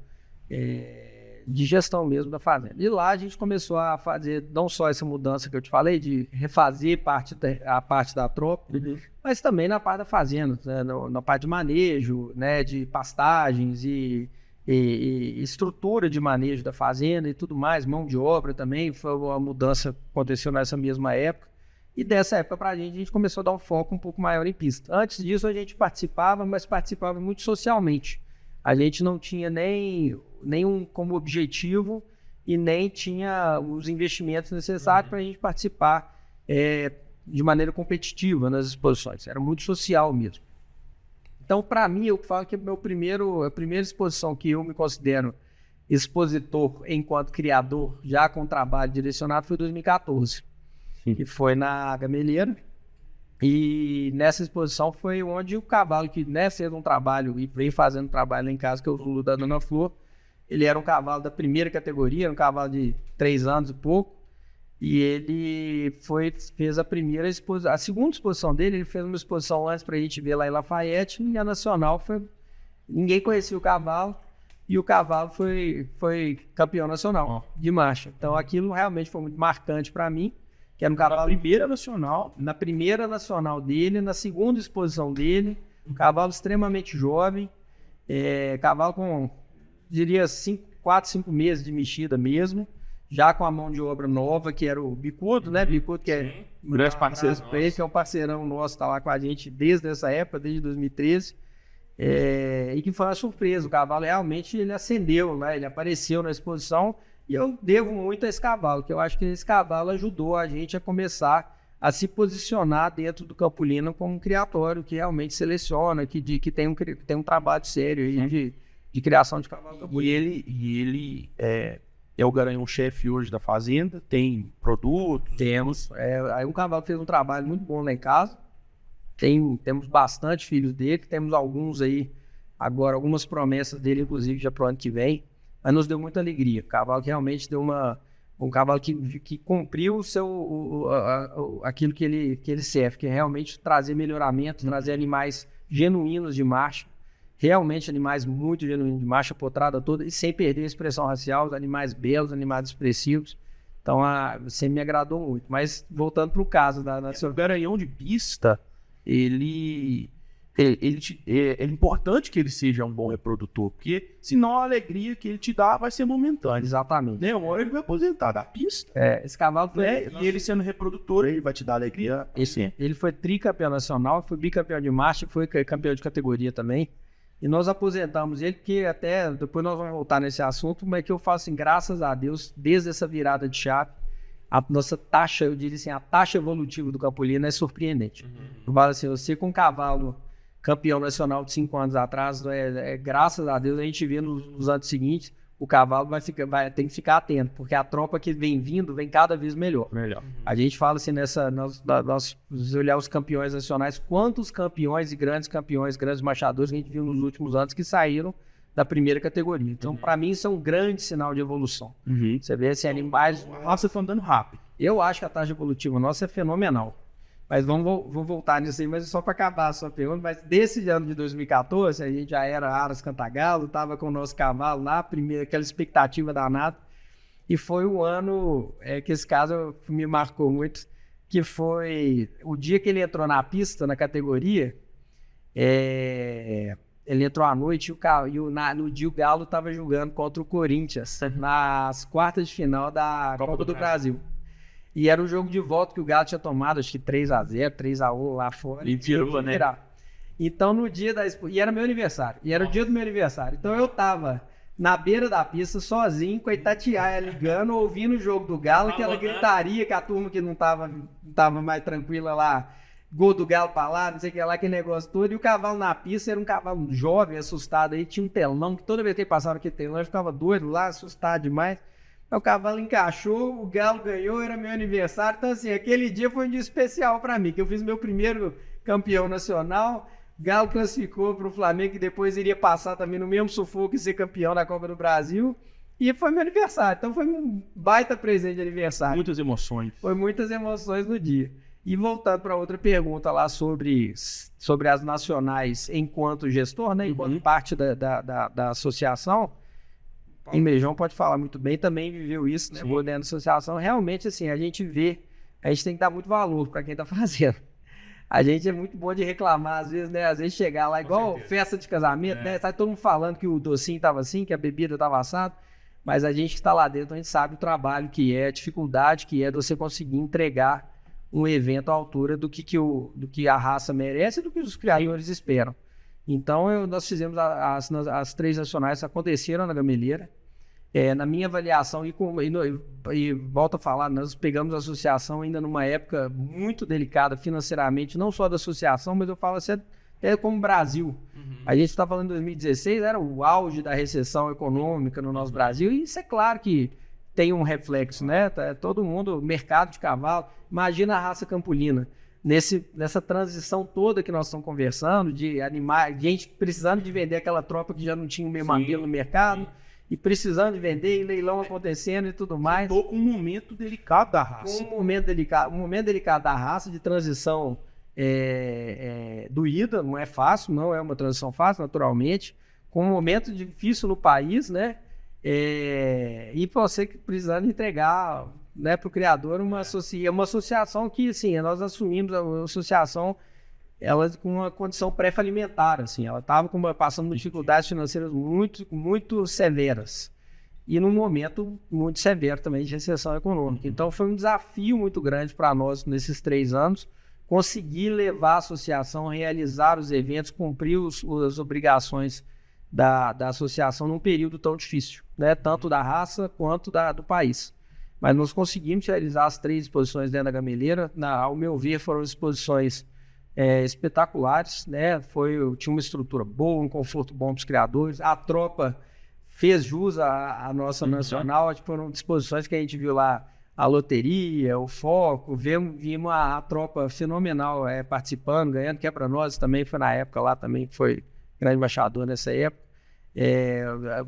de gestão mesmo da fazenda. E lá a gente começou a fazer não só essa mudança que eu te falei, de refazer a parte da tropa, mas também na parte da fazenda, né, na parte de manejo, né, de pastagens e estrutura de manejo da fazenda e tudo mais, mão de obra também, foi uma mudança que aconteceu nessa mesma época. E dessa época para a gente começou a dar um foco um pouco maior em pista. Antes disso a gente participava, mas participava muito socialmente. A gente não tinha nenhum como objetivo e nem tinha os investimentos necessários para a gente participar de maneira competitiva nas exposições. Era muito social mesmo. Então, para mim, eu falo que a primeira exposição que eu me considero expositor enquanto criador, já com trabalho direcionado, foi em 2014. Que foi na Gameleira, e nessa exposição foi onde o cavalo que fez um trabalho e veio fazendo trabalho lá em casa, que é o Zulu da Dona Flor, ele era um cavalo da primeira categoria, era um cavalo de 3 anos e pouco, e ele fez a segunda exposição dele, ele fez uma exposição antes para a gente ver lá em Lafayette, e a Nacional ninguém conhecia o cavalo, e o cavalo foi campeão nacional de marcha. Então aquilo realmente foi muito marcante para mim, que era um cavalo na primeira nacional dele, na segunda exposição dele, um cavalo extremamente jovem, cavalo com, diria, 4, 5 meses de mexida mesmo, já com a mão de obra nova, que era o Bicudo, né? Bicudo, que é Grande parceiro pra ele, que é um parceirão nosso, tá lá com a gente desde essa época, desde 2013. E que foi uma surpresa. O cavalo realmente ele acendeu, né? Ele apareceu na exposição e eu devo muito a esse cavalo, que eu acho que esse cavalo ajudou a gente a começar a se posicionar dentro do Campolino como um criatório que realmente seleciona, que tem um trabalho sério aí de criação de cavalo Campolino. E ele é o garanhão-chefe hoje da fazenda, tem produtos. Temos. Aí um cavalo que fez um trabalho muito bom lá em casa. Temos bastante filhos dele, temos alguns aí, agora algumas promessas dele, inclusive, já para o ano que vem. Mas nos deu muita alegria. O cavalo que realmente deu um cavalo que cumpriu aquilo que ele serve, que é realmente trazer melhoramento, trazer animais genuínos de marcha, realmente animais muito genuínos de marcha, potrada toda, e sem perder a expressão racial, animais belos, animais expressivos. Então, você me agradou muito. Mas, voltando para o caso O garanhão de pista, é importante que ele seja um bom reprodutor, porque senão a alegria que ele te dá vai ser momentânea. Exatamente. Né? Uma hora ele vai aposentar da pista. Esse cavalo foi... E ele sendo reprodutor, ele vai te dar alegria. Ele foi tricampeão nacional, foi bicampeão de marcha, foi campeão de categoria também. E nós aposentamos ele, porque até depois nós vamos voltar nesse assunto, mas que eu falo assim, graças a Deus, desde essa virada de chave, a nossa taxa, eu diria assim, a taxa evolutiva do Campolino é surpreendente. Eu falo assim, você com um cavalo campeão nacional de 5 anos atrás, graças a Deus, a gente vê nos anos seguintes, o cavalo tem que ficar atento, porque a tropa que vem vindo vem cada vez melhor. A gente fala assim, nós olhar os campeões nacionais, quantos campeões e grandes machadores que a gente viu nos últimos anos que saíram da primeira categoria. Então, para mim, isso é um grande sinal de evolução. Você vê assim, animais... Nossa, estão andando rápido. Eu acho que a taxa evolutiva nossa é fenomenal. Mas vou voltar nisso aí, mas só para acabar a sua pergunta. Mas desse ano de 2014, a gente já era Aras Cantagalo, estava com o nosso cavalo lá, aquela expectativa danada. E foi um ano que esse caso me marcou muito, que foi o dia que ele entrou na pista, na categoria, ele entrou à noite no dia o Galo estava jogando contra o Corinthians, nas quartas de final da Copa do Brasil. E era um jogo de volta que o Galo tinha tomado, acho que 3-0, 3-1 lá fora. E virou, né? Então, no dia e era meu aniversário. E era o dia do meu aniversário. Então, eu tava na beira da pista, sozinho, com a Itatiaia ligando, ouvindo o jogo do Galo, aquela gritaria que a turma que não tava mais tranquila lá, gol do Galo pra lá, não sei o que lá, aquele negócio todo. E o cavalo na pista era um cavalo jovem, assustado aí, tinha um telão, que toda vez que ele passava aquele telão, eu ficava doido lá, assustado demais. O cavalo encaixou, o Galo ganhou, era meu aniversário. Então, assim, aquele dia foi um dia especial para mim, que eu fiz meu primeiro campeão nacional. Galo classificou para o Flamengo, que depois iria passar também no mesmo sufoco e ser campeão da Copa do Brasil. E foi meu aniversário. Então, foi um baita presente de aniversário. Muitas emoções. Foi muitas emoções no dia. E voltando para outra pergunta lá sobre as nacionais enquanto gestor, né, enquanto parte da associação. Em Mejão pode falar muito bem, também viveu isso, né? Vou dentro da associação. Realmente, assim, a gente tem que dar muito valor para quem está fazendo. A gente é muito bom de reclamar, às vezes, né? Às vezes chegar lá, igual festa de casamento, né? Tá todo mundo falando que o docinho estava assim, que a bebida estava assada, mas a gente que está lá dentro, a gente sabe o trabalho que é, a dificuldade que é de você conseguir entregar um evento à altura do que a raça merece e do que os criadores esperam. Então, nós fizemos as 3 nacionais, aconteceram na Gameleira. Na minha avaliação, e volto a falar, nós pegamos a associação ainda numa época muito delicada financeiramente, não só da associação, mas eu falo assim, até como Brasil. A gente está falando em 2016, era o auge da recessão econômica no nosso Brasil, e isso é claro que tem um reflexo, né? Todo mundo, mercado de cavalo, imagina a raça campolina. Nessa transição toda que nós estamos conversando, de animais, gente precisando de vender aquela tropa que já não tinha o mesmo mamilo no mercado, e precisando de vender, e leilão acontecendo e tudo mais. Estou com um momento delicado da raça. Um momento delicado da raça, de transição doída, não é fácil, não é uma transição fácil, naturalmente, com um momento difícil no país, né? E você precisando entregar, né, para o criador uma associação que, assim, nós assumimos a associação ela com uma condição pré-falimentar, assim, ela estava passando por dificuldades financeiras muito, muito severas. e num momento muito severo também de recessão econômica. Então foi um desafio muito grande para nós nesses 3 anos, conseguir levar a associação a realizar os eventos, cumprir as obrigações da associação num período tão difícil, né? Tanto da raça quanto do país. Mas nós conseguimos realizar as 3 exposições dentro da Gameleira. Ao meu ver, foram exposições espetaculares, né? Tinha uma estrutura boa, um conforto bom para os criadores. A tropa fez jus à nossa nacional. Foram disposições que a gente viu lá, a loteria, o foco, vimos a tropa fenomenal participando, ganhando, que é para nós também, foi na época lá também, foi grande embaixador nessa época.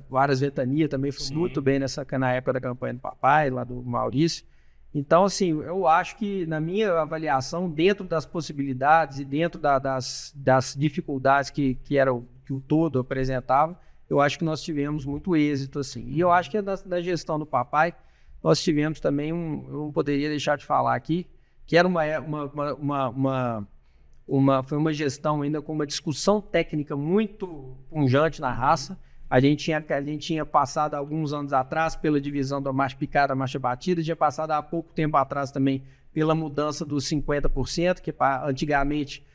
Várias Ventania também foi muito bem na época da campanha do papai, lá do Maurício. Então, assim, eu acho que na minha avaliação, dentro das possibilidades e dentro das dificuldades que o todo apresentava, eu acho que nós tivemos muito êxito, assim. E eu acho que da gestão do papai, nós tivemos também eu não poderia deixar de falar aqui, que era foi uma gestão ainda com uma discussão técnica muito pungente na raça. A gente tinha passado alguns anos atrás pela divisão da marcha picada, marcha batida, tinha passado há pouco tempo atrás também pela mudança dos 50%, que antigamente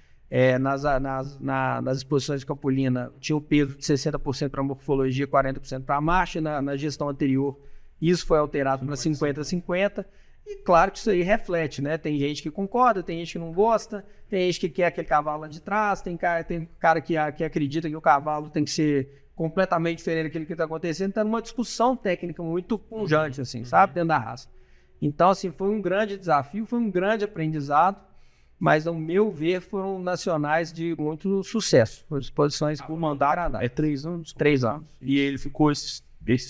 nas exposições de Campolina tinha o peso de 60% para morfologia, 40% para marcha. Na gestão anterior, isso foi alterado para 50-50. E claro que isso aí reflete, né? Tem gente que concorda, tem gente que não gosta, tem gente que quer aquele cavalo lá de trás, tem cara que acredita que o cavalo tem que ser completamente diferente daquilo que está acontecendo. Está numa discussão técnica muito pungente, assim, sabe? Dentro da raça. Então, assim, foi um grande desafio, foi um grande aprendizado, mas, ao meu ver, foram nacionais de muito sucesso. Foram exposições por mandato. 3 anos? 3 anos. E ele ficou esses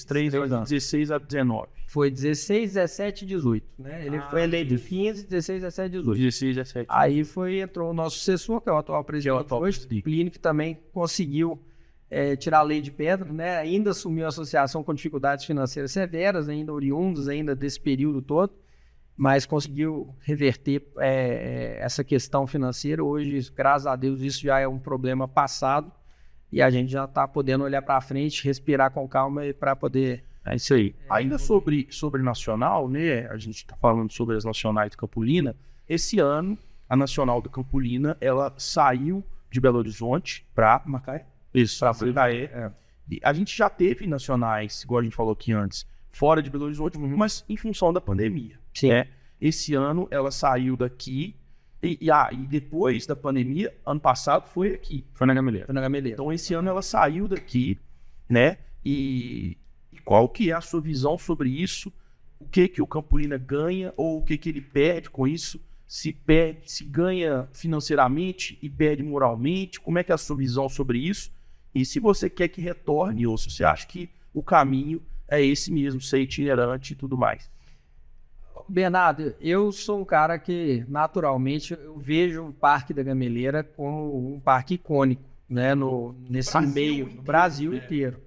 3 anos, 16 a 19. Foi 16, 17 e 18, né? Ele foi eleito de 15, 16, 17 e 18. 16, 17. Aí entrou o nosso sucessor, que é o atual presidente hoje, Plínio, que também conseguiu tirar a lei de pedra, né? Ainda assumiu a associação com dificuldades financeiras severas, ainda oriundos ainda desse período todo, mas conseguiu reverter essa questão financeira. Hoje, graças a Deus, isso já é um problema passado e a gente já está podendo olhar para frente, respirar com calma para poder... É isso aí. Ainda sobre nacional, né? A gente está falando sobre as nacionais de Campolina. Esse ano, a nacional de Campolina, ela saiu de Belo Horizonte para Macaé. Isso, para Macaé. A gente já teve nacionais, igual a gente falou aqui antes, fora de Belo Horizonte, mas em função da pandemia. Sim. Né? Esse ano ela saiu daqui e depois da pandemia, ano passado foi aqui. Foi na Gameleira. Então esse ano ela saiu daqui, né? E qual que é a sua visão sobre isso? O que o Campolina ganha ou o que ele perde com isso? Se ganha financeiramente e perde moralmente? Como é que é a sua visão sobre isso? E se você quer que retorne ou se você acha que o caminho é esse mesmo, ser itinerante e tudo mais? Bernardo, eu sou um cara que, naturalmente, eu vejo o Parque da Gameleira como um parque icônico, né, nesse meio, no Brasil inteiro.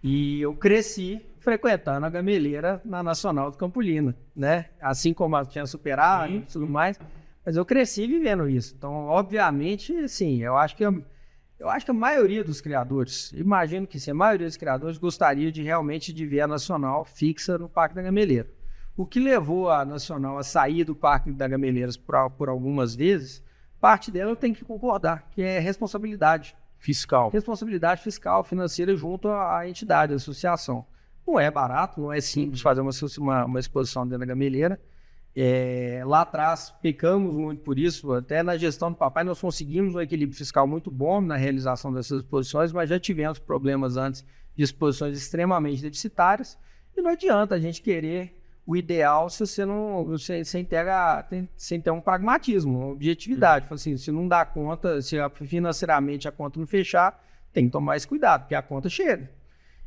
E eu cresci frequentando a Gameleira na Nacional de Campolina, né? Assim como eu tinha superado e tudo mais, mas eu cresci vivendo isso. Então, obviamente, assim, eu acho que a maioria dos criadores, imagino que sim, a maioria dos criadores gostaria realmente de ver a Nacional fixa no Parque da Gameleira. O que levou a Nacional a sair do Parque da Gameleira por algumas vezes, parte dela eu tenho que concordar, que é responsabilidade fiscal. Responsabilidade fiscal, financeira junto à entidade, à associação. Não é barato, não é simples fazer uma exposição dentro da Gameleira. Lá atrás, pecamos muito por isso. Até na gestão do papai, nós conseguimos um equilíbrio fiscal muito bom na realização dessas exposições, mas já tivemos problemas antes de exposições extremamente deficitárias. E não adianta a gente querer o ideal sem ter um pragmatismo, uma objetividade. Assim, se não dá conta, se financeiramente a conta não fechar, tem que tomar esse cuidado, porque a conta chega.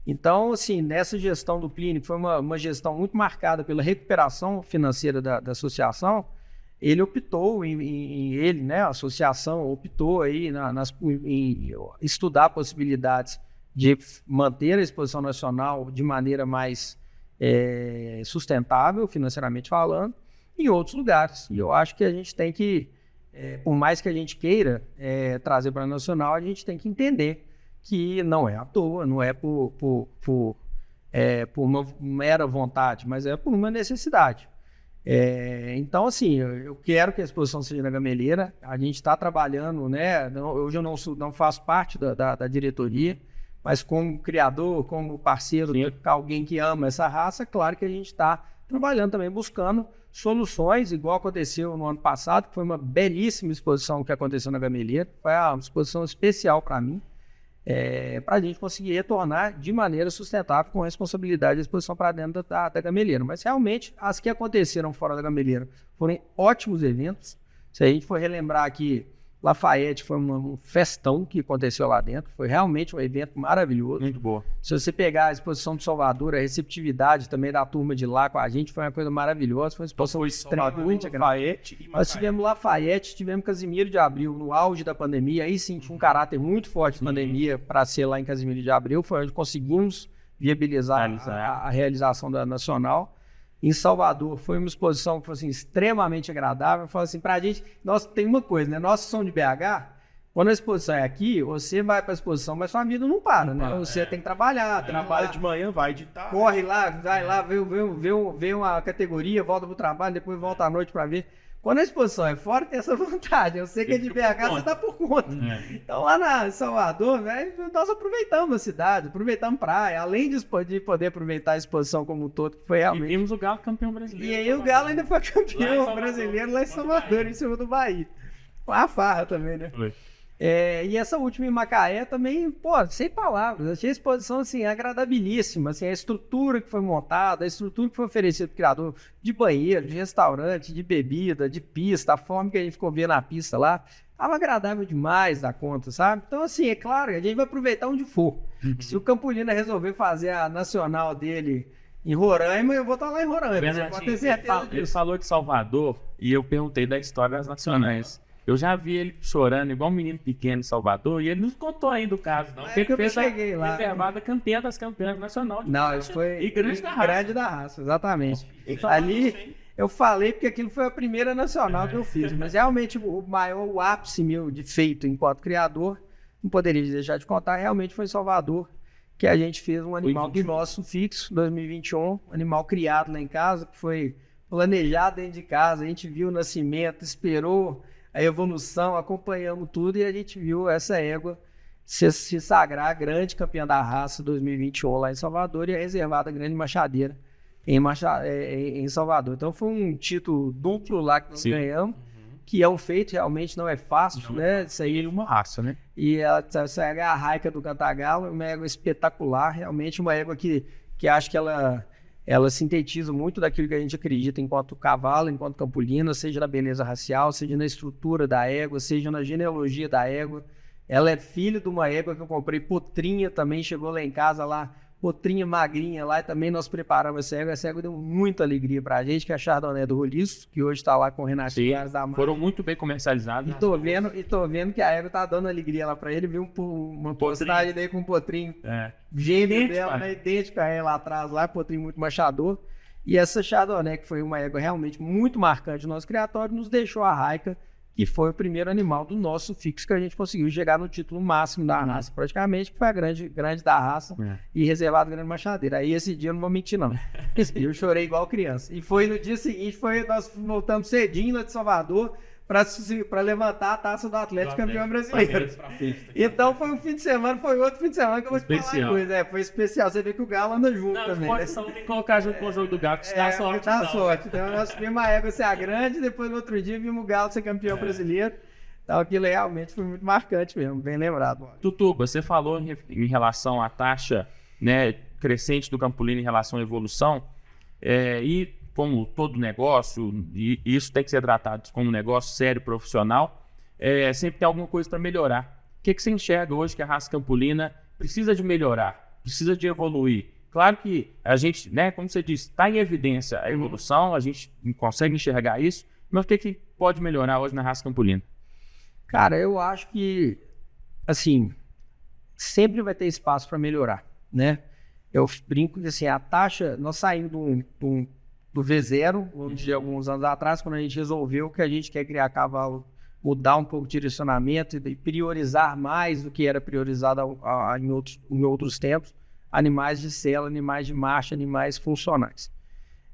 Então, assim, nessa gestão do Plínio, que foi uma gestão muito marcada pela recuperação financeira da associação, ele optou a associação optou aí em estudar possibilidades de manter a exposição nacional de maneira mais sustentável, financeiramente falando, em outros lugares. E eu acho que a gente tem que, por mais que a gente queira trazer para a Nacional, a gente tem que entender que não é à toa, não é por por uma mera vontade, mas é por uma necessidade. Então, assim, eu quero que a exposição seja na Gameleira. A gente está trabalhando, né? Hoje eu não faço parte da diretoria, mas como criador, como parceiro, alguém que ama essa raça, claro que a gente está trabalhando também, buscando soluções, igual aconteceu no ano passado, que foi uma belíssima exposição que aconteceu na Gameleira. Foi uma exposição especial para mim, para a gente conseguir retornar de maneira sustentável com responsabilidade a exposição para dentro da Gameleira. Mas realmente as que aconteceram fora da Gameleira foram ótimos eventos. Se a gente for relembrar aqui, Lafayette foi um festão que aconteceu lá dentro, foi realmente um evento maravilhoso. Muito boa. Se você pegar a exposição de Salvador, a receptividade também da turma de lá com a gente foi uma coisa maravilhosa, foi uma exposição extremamente agradável. Nós tivemos Lafayette, tivemos Casimiro de Abril no auge da pandemia, aí sim tinha um caráter muito forte de pandemia para ser lá em Casimiro de Abril, foi onde conseguimos viabilizar a realização da Nacional. Em Salvador foi uma exposição que foi assim, extremamente agradável. Foi assim, pra gente, tem uma coisa, né? Nós que somos de BH, quando a exposição é aqui, você vai pra exposição, mas sua vida não para, né? Você tem que trabalhar. Trabalha de manhã, vai de tarde. Corre lá, vai lá, vê uma categoria, volta pro trabalho, depois volta à noite pra ver. Quando a exposição é fora, tem essa vantagem. Eu sei que é de BH, você dá por conta. Então, lá em Salvador, nós aproveitamos a cidade, aproveitamos praia, além de poder aproveitar a exposição como um todo, que foi realmente... E vimos o Galo campeão brasileiro. E aí o Galo ainda foi campeão brasileiro lá em Salvador, em cima do Bahia. Foi uma farra também, né? Foi. E essa última em Macaé também, sem palavras, achei a exposição assim, agradabilíssima, assim, a estrutura que foi montada, a estrutura que foi oferecida para o criador de banheiro, de restaurante, de bebida, de pista, a forma que a gente ficou vendo na pista lá, estava agradável demais da conta, sabe? Então, assim, é claro, a gente vai aproveitar onde for. Se o Campolina resolver fazer a nacional dele em Roraima, eu vou estar lá em Roraima, você pode ter certeza disso. Ele falou de Salvador e eu perguntei da história das nacionais. Eu já vi ele chorando igual um menino pequeno em Salvador e ele não contou ainda o caso, não. Porque ele fez a reservada campeã das campeãs nacional. Não, isso foi e grande da raça, exatamente. Ali eu falei porque aquilo foi a primeira nacional que eu fiz, mas realmente o ápice meu de feito enquanto criador, não poderia deixar de contar, realmente foi em Salvador, que a gente fez um animal do nosso fixo, 2021, um animal criado lá em casa, que foi planejado dentro de casa, a gente viu o nascimento, esperou a evolução, acompanhamos tudo e a gente viu essa égua se sagrar grande campeã da raça 2021 lá em Salvador e a reservada Grande Machadeira em Salvador. Então foi um título duplo lá que nós ganhamos, que é um feito, realmente não é fácil, né? Isso aí é uma raça, né? E essa égua é a Raica do Cantagalo, uma égua espetacular, realmente uma égua que acho que ela sintetiza muito daquilo que a gente acredita enquanto cavalo, enquanto campolina, seja na beleza racial, seja na estrutura da égua, seja na genealogia da égua. Ela é filha de uma égua que eu comprei, potrinha também, chegou lá em casa, lá, potrinha magrinha lá, e também nós preparamos essa égua. Essa égua deu muita alegria pra gente, que é a Chardonnay do Roliço, que hoje está lá com o Renatinho Soares da marca. Foram muito bem comercializados. E tô vendo que a égua tá dando alegria lá pra ele, viu uma postagem daí com um potrinho gêmeo dela, né, idêntico a ela lá atrás, lá, potrinho muito machador. E essa Chardonnay, que foi uma égua realmente muito marcante no nosso criatório, nos deixou a Raica, que foi o primeiro animal do nosso fixo que a gente conseguiu chegar no título máximo da raça, praticamente, que foi a grande da raça e reservado Grande Machadeira. Aí esse dia eu não vou mentir, não. Eu chorei igual criança. E foi no dia seguinte, nós voltamos cedinho lá de Salvador para levantar a taça do Atlético campeão brasileiro. Então foi um fim de semana, foi outro fim de semana que eu vou te falar coisa. Foi especial. Você vê que o Galo anda junto também. Não, tem que colocar junto com o jogo do Galo, que dá sorte. Dá sorte. Então nós vimos a égua ser a grande, depois no outro dia vimos o Galo ser campeão brasileiro. Então aquilo realmente foi muito marcante mesmo, bem lembrado. Mano. Tutuba, você falou em relação à taxa, né, crescente do Campolino em relação à evolução, e como todo negócio, e isso tem que ser tratado como um negócio sério, profissional, sempre tem alguma coisa para melhorar. O que você enxerga hoje que a raça campolina precisa de melhorar, precisa de evoluir? Claro que a gente, né, como você disse, está em evidência a evolução, a gente consegue enxergar isso, mas o que pode melhorar hoje na raça campolina? Cara, eu acho que, assim, sempre vai ter espaço para melhorar, né? Eu brinco que, assim, a taxa, nós saímos do V0, de alguns anos atrás, quando a gente resolveu que a gente quer criar cavalo, mudar um pouco o direcionamento e priorizar mais do que era priorizado em outros tempos. animais de sela, animais de marcha, animais funcionais.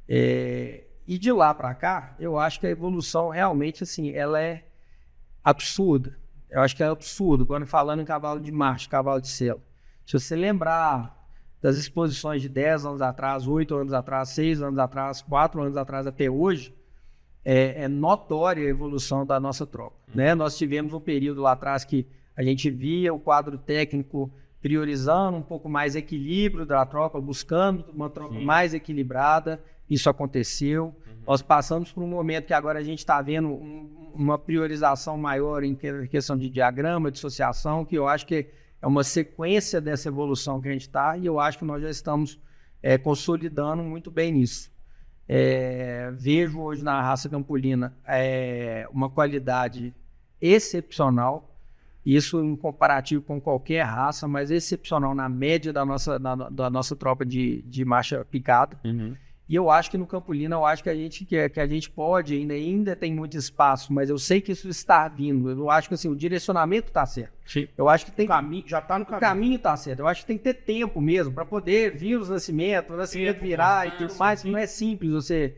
E de lá para cá, eu acho que a evolução realmente, assim, ela é absurda. Eu acho que é absurdo quando falando em cavalo de marcha, cavalo de sela. Se você lembrar das exposições de 10 anos atrás, 8 anos atrás, 6 anos atrás, 4 anos atrás até hoje, é notória a evolução da nossa tropa, né? Nós tivemos um período lá atrás que a gente via o quadro técnico priorizando um pouco mais equilíbrio da tropa, buscando uma tropa mais equilibrada. Isso aconteceu. Nós passamos por um momento que agora a gente está vendo uma priorização maior em questão de diagrama, de associação, que eu acho que é uma sequência dessa evolução que a gente está, e eu acho que nós já estamos consolidando muito bem nisso. Vejo hoje na raça campolina uma qualidade excepcional, isso em comparativo com qualquer raça, mas excepcional na média da nossa tropa de marcha picada. E eu acho que no campolina, eu acho que a gente pode, ainda tem muito espaço, mas eu sei que isso está vindo. Eu acho que assim, o direcionamento está certo. Sim. Eu acho que tem Já está no caminho. O caminho está certo. Eu acho que tem que ter tempo mesmo para poder vir o nascimento virar e tudo mais. Não é simples você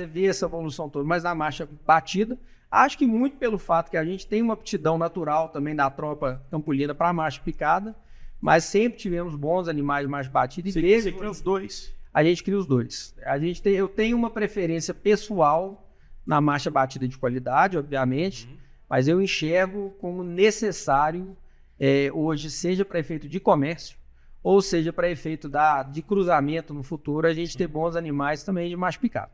ver essa evolução toda. Mas na marcha batida, acho que muito pelo fato que a gente tem uma aptidão natural também da tropa campolina para a marcha picada, mas sempre tivemos bons animais de marcha batida. Você cria os dois. A gente cria os dois. Eu tenho uma preferência pessoal na marcha batida de qualidade, obviamente, mas eu enxergo como necessário hoje, seja para efeito de comércio, ou seja para efeito de cruzamento no futuro, a gente ter bons animais também de marcha picada.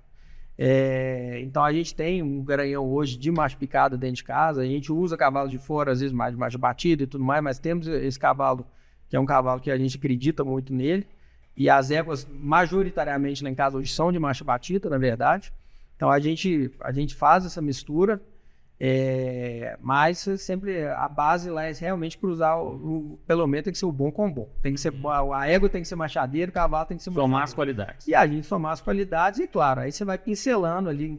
Então a gente tem um garanhão hoje de marcha picada dentro de casa, a gente usa cavalo de fora, às vezes mais de marcha batida e tudo mais, mas temos esse cavalo, que é um cavalo que a gente acredita muito nele. E as éguas, majoritariamente lá em casa hoje, são de marcha batida, na verdade. Então a gente faz essa mistura, mas sempre a base lá é realmente cruzar, pelo menos tem que ser o bom com o bom. Tem que ser, a égua tem que ser machadeiro, o cavalo tem que ser machadeiro. Somar as qualidades. E a gente somar as qualidades, e claro, aí você vai pincelando ali em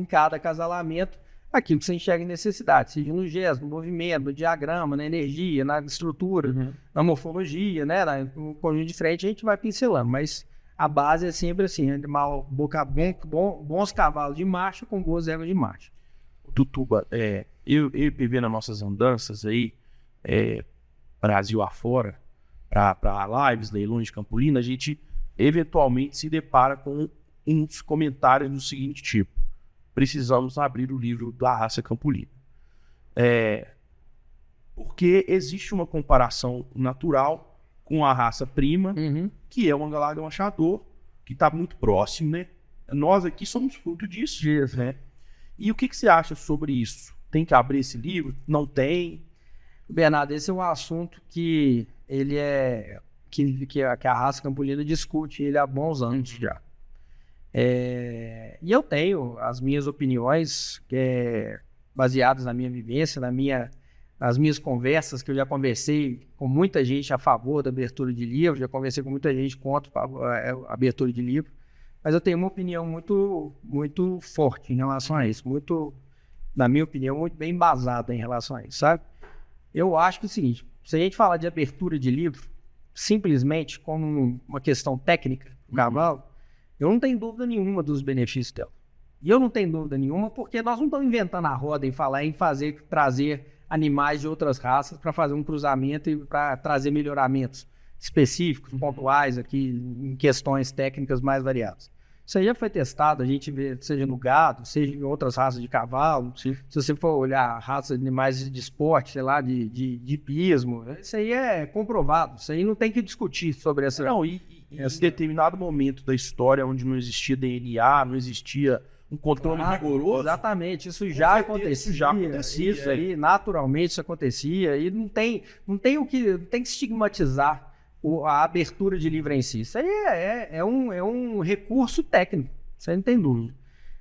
cada acasalamento aquilo que você enxerga em necessidade, seja no gesto, no movimento, no diagrama, na energia, na estrutura, na morfologia, né? No conjunto de frente a gente vai pincelando, mas a base é sempre assim, animal bons cavalos de marcha com boas éguas de marcha. Tutuba, eu e PV nas nossas andanças aí, Brasil afora, para lives, leilões de campolina, a gente eventualmente se depara com uns comentários do seguinte tipo: precisamos abrir o livro da raça campolina. Porque existe uma comparação natural com a raça prima, que é o Angalaga Machador, que está muito próximo, né? Nós aqui somos fruto disso, né? E o que você acha sobre isso? Tem que abrir esse livro? Não tem? Bernardo, esse é um assunto que ele que a raça campolina discute ele há bons anos já. E eu tenho as minhas opiniões baseadas na minha vivência, nas minhas conversas, que eu já conversei com muita gente a favor da abertura de livro, já conversei com muita gente contra a abertura de livro, mas eu tenho uma opinião muito, muito forte em relação a isso, muito, na minha opinião, muito bem embasada em relação a isso, sabe? Eu acho que é o seguinte: se a gente falar de abertura de livro simplesmente como uma questão técnica do cavalo, eu não tenho dúvida nenhuma dos benefícios dela. E eu não tenho dúvida nenhuma porque nós não estamos inventando a roda em falar em trazer animais de outras raças para fazer um cruzamento e para trazer melhoramentos específicos, pontuais aqui, em questões técnicas mais variadas. Isso aí já foi testado, a gente vê, seja no gado, seja em outras raças de cavalo. Se você for olhar raças de animais de esporte, sei lá, de hipismo, isso aí é comprovado. Isso aí não tem que discutir sobre essa... Não, em determinado momento da história onde não existia DNA, não existia um controle rigoroso... Exatamente, isso já acontecia. Isso aí, naturalmente, isso acontecia. E não tem que estigmatizar a abertura de livro em si. Isso aí é um recurso técnico, isso aí não tem dúvida.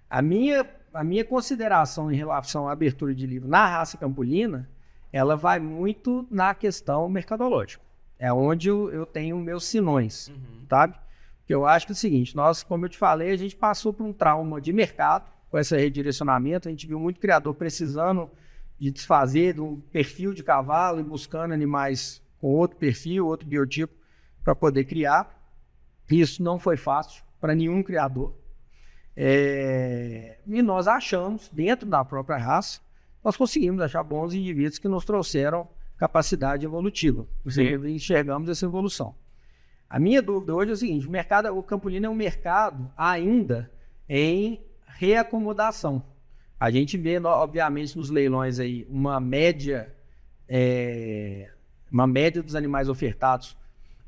A minha consideração em relação à abertura de livro na raça campolina, ela vai muito na questão mercadológica. É onde eu tenho meus sinões, sabe? Porque eu acho que é o seguinte: nós, como eu te falei, a gente passou por um trauma de mercado com esse redirecionamento. A gente viu muito criador precisando de desfazer de um perfil de cavalo e buscando animais com outro perfil, outro biotipo, para poder criar. Isso não foi fácil para nenhum criador. E nós achamos, dentro da própria raça, nós conseguimos achar bons indivíduos que nos trouxeram capacidade evolutiva. Enxergamos essa evolução. A minha dúvida hoje é o seguinte: o Campolino é um mercado ainda em reacomodação. A gente vê, obviamente, nos leilões aí uma média dos animais ofertados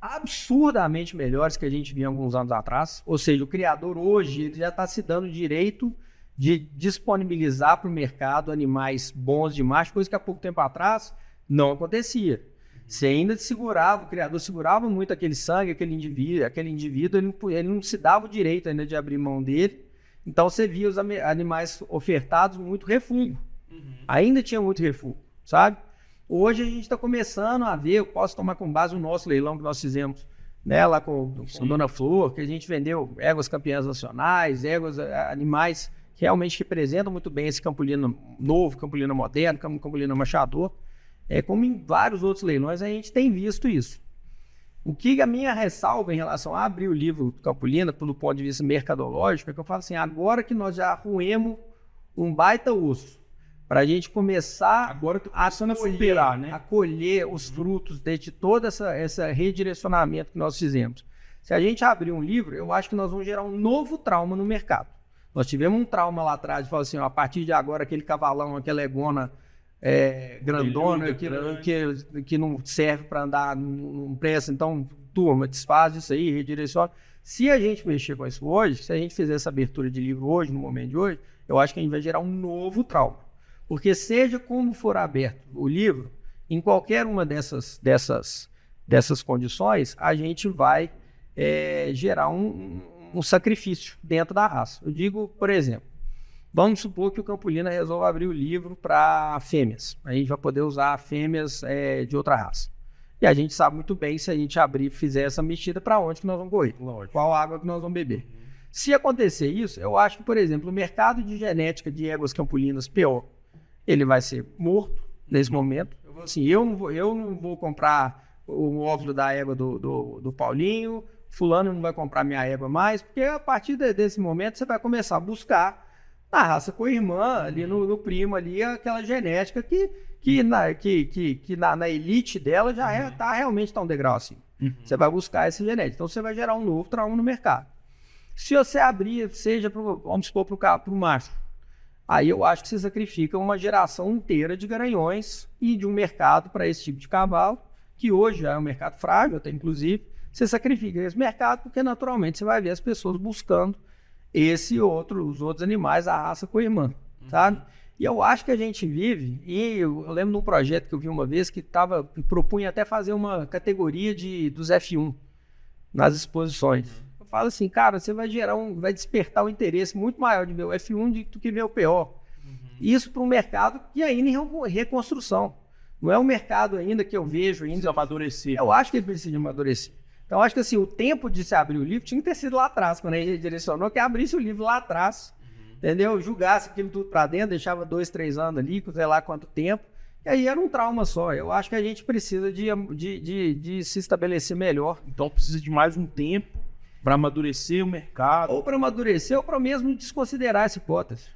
absurdamente melhores que a gente via alguns anos atrás. Ou seja, o criador hoje ele já está se dando o direito de disponibilizar para o mercado animais bons demais, coisa que há pouco tempo atrás não acontecia. Você ainda segurava, o criador segurava muito aquele sangue, aquele indivíduo ele não se dava o direito ainda de abrir mão dele. Então você via os animais ofertados muito refúgio. Ainda tinha muito refúgio, sabe? Hoje a gente está começando a ver, eu posso tomar com base o nosso leilão que nós fizemos, né, lá com Dona Flor, que a gente vendeu éguas campeãs nacionais, animais que realmente representam muito bem esse campolino novo, campolino moderno, campolino machador. Como em vários outros leilões, a gente tem visto isso. O que a minha ressalva em relação a abrir o livro do Campolino, pelo ponto de vista mercadológico, é que eu falo assim, agora que nós já arruemos um baita osso, para a gente começar a colher os frutos de todo esse redirecionamento que nós fizemos. Se a gente abrir um livro, eu acho que nós vamos gerar um novo trauma no mercado. Nós tivemos um trauma lá atrás, de falar assim, a partir de agora aquele cavalão, aquela egona grandona, que não serve para andar, não presta, então, turma, desfaz isso aí, redireciona. Se a gente mexer com isso hoje, se a gente fizer essa abertura de livro hoje, no momento de hoje, eu acho que a gente vai gerar um novo trauma. Porque seja como for aberto o livro, em qualquer uma dessas condições, a gente vai gerar um sacrifício dentro da raça. Eu digo, por exemplo, vamos supor que o Campolino resolva abrir o livro para fêmeas. A gente vai poder usar fêmeas de outra raça. E a gente sabe muito bem, se a gente abrir e fizer essa mexida, para onde que nós vamos correr. Lógico. Qual água que nós vamos beber. Se acontecer isso, eu acho que, por exemplo, o mercado de genética de éguas campolinas PO, ele vai ser morto nesse momento. Eu não vou comprar o óvulo da égua do Paulinho, fulano não vai comprar minha égua mais, porque a partir desse momento você vai começar a buscar na raça co-irmã, ali no primo, ali, aquela genética que na elite dela já realmente está um degrau assim. Você vai buscar essa genética. Então você vai gerar um novo trauma no mercado. Se você abrir, seja, vamos supor, para o macho, aí eu acho que você sacrifica uma geração inteira de garanhões e de um mercado para esse tipo de cavalo, que hoje é um mercado frágil, até inclusive, você sacrifica esse mercado porque naturalmente você vai ver as pessoas buscando os outros animais, a raça co-irmã, sabe? E eu acho que a gente vive, e eu lembro de um projeto que eu vi uma vez que propunha até fazer uma categoria dos F1 nas exposições. Eu falo assim, cara, você vai despertar um interesse muito maior de ver o F1 do que ver o PO. Isso para um mercado que ainda em reconstrução. Não é um mercado ainda que eu vejo ainda. Precisa amadurecer. Eu acho que ele precisa amadurecer. Então, acho que assim, o tempo de se abrir o livro tinha que ter sido lá atrás, quando a gente direcionou, que abrisse o livro lá atrás, entendeu? Julgasse aquilo tudo para dentro, deixava 2, 3 anos ali, sei lá quanto tempo, e aí era um trauma só. Eu acho que a gente precisa de se estabelecer melhor. Então, precisa de mais um tempo para amadurecer o mercado. Ou para amadurecer, ou para mesmo desconsiderar essa hipótese.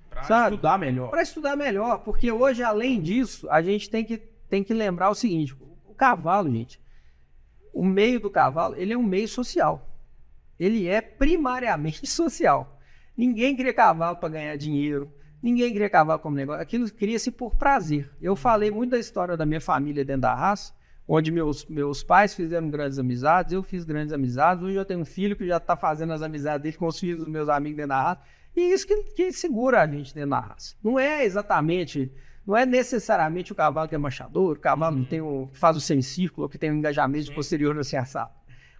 Para estudar melhor. Para estudar melhor, porque hoje, além disso, a gente tem que lembrar o seguinte, o cavalo, gente, o meio do cavalo, ele é um meio social. Ele é primariamente social. Ninguém cria cavalo para ganhar dinheiro. Ninguém cria cavalo como negócio. Aquilo cria-se por prazer. Eu falei muito da história da minha família dentro da raça, onde meus pais fizeram grandes amizades, eu fiz grandes amizades. Hoje eu tenho um filho que já está fazendo as amizades dele com os filhos dos meus amigos dentro da raça. E isso que segura a gente dentro da raça. Não é necessariamente o cavalo que é machador, o cavalo que faz o semicírculo, que tem um engajamento posterior assim assado.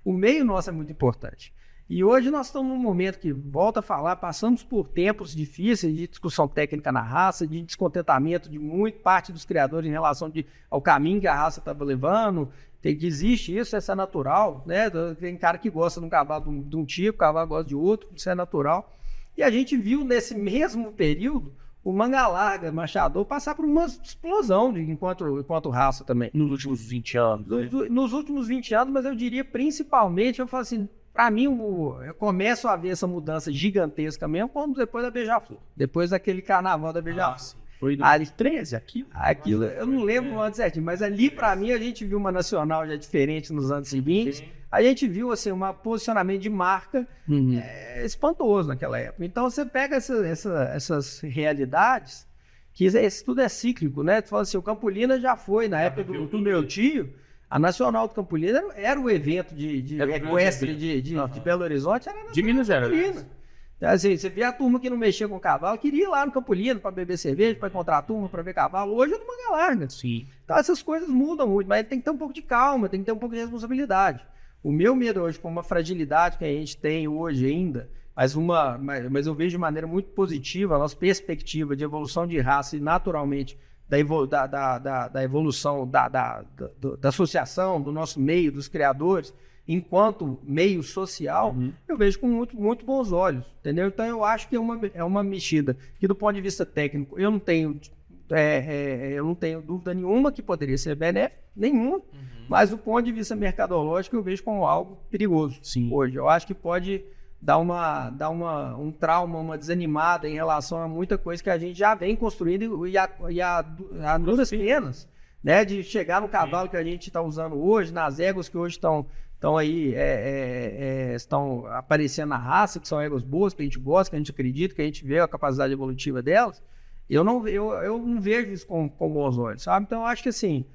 O meio nosso é muito importante. E hoje nós estamos num momento que, volto a falar, passamos por tempos difíceis de discussão técnica na raça, de descontentamento de muita parte dos criadores em relação ao caminho que a raça estava levando. Que existe isso, isso é natural, né? Tem cara que gosta de um cavalo de um tipo, o cavalo gosta de outro, isso é natural. E a gente viu nesse mesmo período o manga larga, machador, passar por uma explosão enquanto raça também. Nos últimos 20 anos. Nos últimos 20 anos, mas eu diria principalmente, eu falo assim, para mim, eu começo a ver essa mudança gigantesca mesmo depois da Beija-Flor. Depois daquele carnaval da Beija-Flor. Foi em Ali, 2013 aquilo, eu não lembro o ano certinho, mas ali para mim a gente viu uma nacional já diferente nos anos seguintes. Sim. A gente viu assim, um posicionamento de marca espantoso naquela época. Então você pega essas realidades, que isso tudo é cíclico, né? Tu fala assim, o Campolina já foi, na época do meu tio, a Nacional do Campolina era o evento de equestre de Belo Horizonte, era de Minas Gerais. Campolina. Assim, você via a turma que não mexia com cavalo, queria ir lá no Campolina para beber cerveja, para encontrar a turma, para ver cavalo. Hoje é do manga larga. Sim. Então essas coisas mudam muito, mas tem que ter um pouco de calma, tem que ter um pouco de responsabilidade. O meu medo hoje, com uma fragilidade que a gente tem hoje ainda, mas eu vejo de maneira muito positiva a nossa perspectiva de evolução de raça e naturalmente da evolução da associação, do nosso meio, dos criadores, enquanto meio social, eu vejo com muito, muito bons olhos, entendeu? Então eu acho que é uma mexida que do ponto de vista técnico eu não tenho dúvida nenhuma que poderia ser benéfico, nenhuma, mas do ponto de vista mercadológico eu vejo como algo perigoso. Sim. Hoje. Eu acho que pode dar um trauma, uma desanimada em relação a muita coisa que a gente já vem construindo e a duras penas, né? De chegar no cavalo que a gente está usando hoje, nas éguas que hoje estão aí, estão aparecendo na raça, que são éguas boas, que a gente gosta, que a gente acredita, que a gente vê a capacidade evolutiva delas. Eu não vejo isso com bons olhos, sabe? Então eu acho que assim,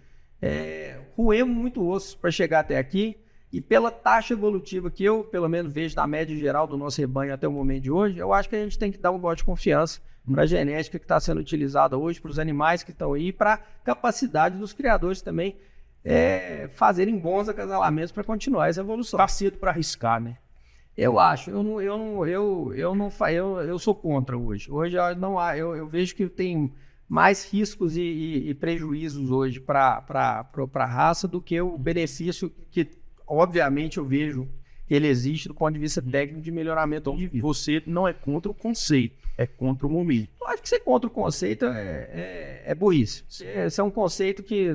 roemos muito osso para chegar até aqui. E pela taxa evolutiva que eu, pelo menos, vejo na média geral do nosso rebanho até o momento de hoje, eu acho que a gente tem que dar um voto de confiança para a genética que está sendo utilizada hoje, para os animais que estão aí, para a capacidade dos criadores também fazerem bons acasalamentos para continuar essa evolução. Tá cedo para arriscar, né? Eu acho, eu sou contra hoje. Hoje eu vejo que tem mais riscos e prejuízos hoje para a raça do que o benefício que obviamente eu vejo que ele existe do ponto de vista técnico de melhoramento do indivíduo. Você não é contra o conceito, é contra o momento. Eu acho que ser contra o conceito é burrice. Esse é um conceito que...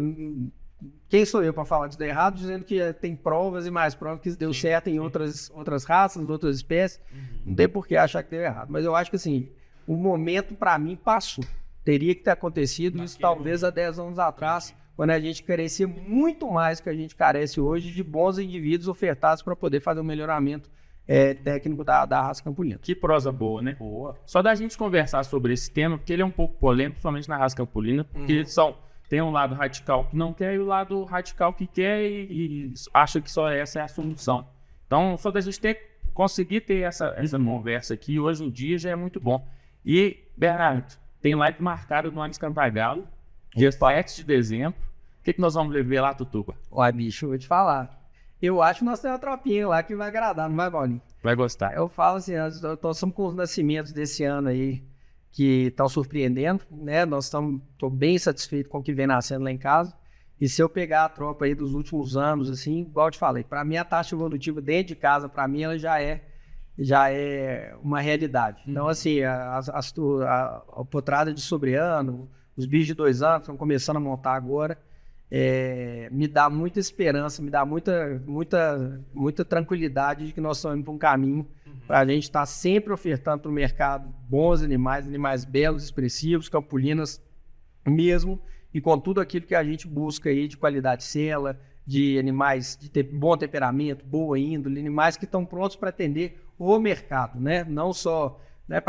Quem sou eu para falar que deu errado, dizendo que tem provas e mais provas que isso deu certo em outras raças, outras espécies. Não tem por que achar que deu errado. Mas eu acho que assim, o momento para mim passou. Teria que ter acontecido isso talvez há 10 anos atrás, quando a gente carecia muito mais do que a gente carece hoje de bons indivíduos ofertados para poder fazer um melhoramento técnico da raça campolina. Que prosa boa, né? Boa. Só da gente conversar sobre esse tema, porque ele é um pouco polêmico, principalmente na raça campolina, porque tem um lado radical que não quer e o lado radical que quer e acha que só essa é a solução. Então, só da gente conseguir ter essa conversa aqui, hoje em dia, já é muito bom. E, Bernardo, tem live marcada no Anis Cantagalo, dia 7 de dezembro. O que nós vamos ver lá, Tutuba? Olha, bicho, eu vou te falar. Eu acho que nós temos uma tropinha lá que vai agradar, não vai, Paulinho? Vai gostar. Eu falo assim, nós estamos com os nascimentos desse ano aí, que estão surpreendendo, né? Estou bem satisfeito com o que vem nascendo lá em casa. E se eu pegar a tropa aí dos últimos anos, assim, igual eu te falei, para mim a taxa evolutiva dentro de casa, para mim ela já é uma realidade. Então, assim, a potrada de sobreano, os bichos de 2 anos estão começando a montar agora, me dá muita esperança, me dá muita tranquilidade de que nós estamos indo para um caminho para a gente estar sempre ofertando para o mercado bons animais belos, expressivos, campolinas mesmo, e com tudo aquilo que a gente busca aí de qualidade sela, de animais de bom temperamento, boa índole, animais que estão prontos para atender o mercado, né? Não só não é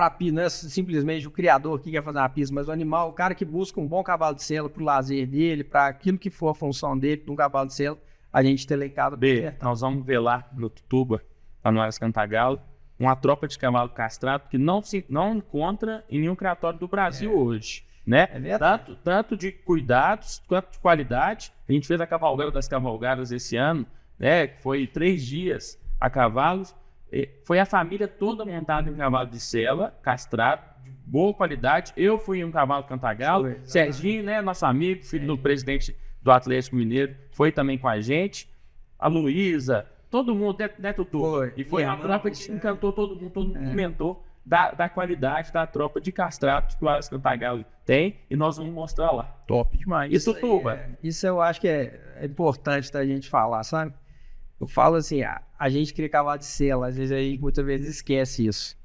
simplesmente o criador que quer fazer uma pista, mas o animal, o cara que busca um bom cavalo de sela para o lazer dele, para aquilo que for a função dele, de um cavalo de sela, a gente tem elencado. Nós vamos ver lá no Tutuba, lá no Anis Cantagalo, uma tropa de cavalo castrado que não encontra em nenhum criatório do Brasil hoje. Né? Tanto de cuidados quanto de qualidade. A gente fez a cavalgada das cavalgadas esse ano, né? Que foi 3 dias a cavalos. Foi a família toda montada em um cavalo de sela, castrado, de boa qualidade. Eu fui em um cavalo cantagalo. Serginho, né? Nosso amigo, filho do presidente do Atlético Mineiro, foi também com a gente. A Luísa, todo mundo, né, Tutu? E foi a tropa que encantou todo mundo comentou. da qualidade da tropa de castrato que o Aras Cantagalo tem, e nós vamos mostrar lá. Top demais. E Tutuba? Isso eu acho que é importante da gente falar, sabe? Eu falo assim, a gente cria cavalo de sela, às vezes aí muitas vezes esquece isso.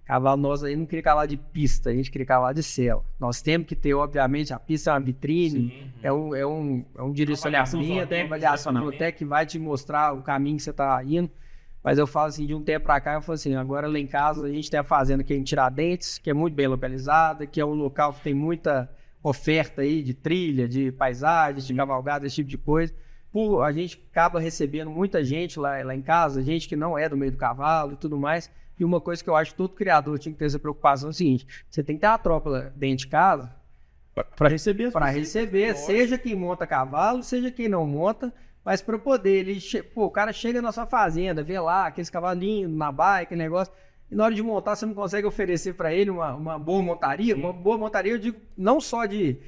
Cavalo nosso aí não cria cavalo de pista, a gente cria cavalo de sela. Nós temos que ter, obviamente, a pista é uma vitrine, é um direcionamento, avaliação até que vai te mostrar o caminho que você está indo. Mas eu falo assim, de um tempo para cá, eu falo assim, agora lá em casa a gente tem a fazenda aqui em Tiradentes, que é muito bem localizada, que é um local que tem muita oferta aí de trilha, de paisagem, de cavalgada, esse tipo de coisa. A gente acaba recebendo muita gente lá em casa, gente que não é do meio do cavalo e tudo mais. E uma coisa que eu acho que todo criador tinha que ter essa preocupação é o seguinte, você tem que ter uma tropa dentro de casa para receber, seja quem monta cavalo, seja quem não monta, mas para poder, o cara chega na sua fazenda, vê lá aqueles cavalinhos na baia, aquele negócio, e na hora de montar você não consegue oferecer para ele uma boa montaria. Uma boa montaria, eu digo, não só de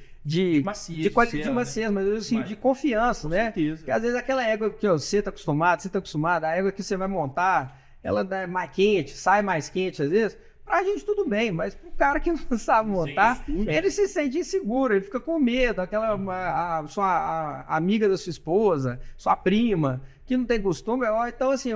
maciez, mas assim, de confiança, né? Certeza. Porque às vezes aquela égua que você está acostumado, a égua que você vai montar, ela é mais quente, sai mais quente às vezes. Pra gente tudo bem, mas pro cara que não sabe montar, ele se sente inseguro, ele fica com medo. A sua amiga da sua esposa, sua prima, que não tem costume. Então, assim,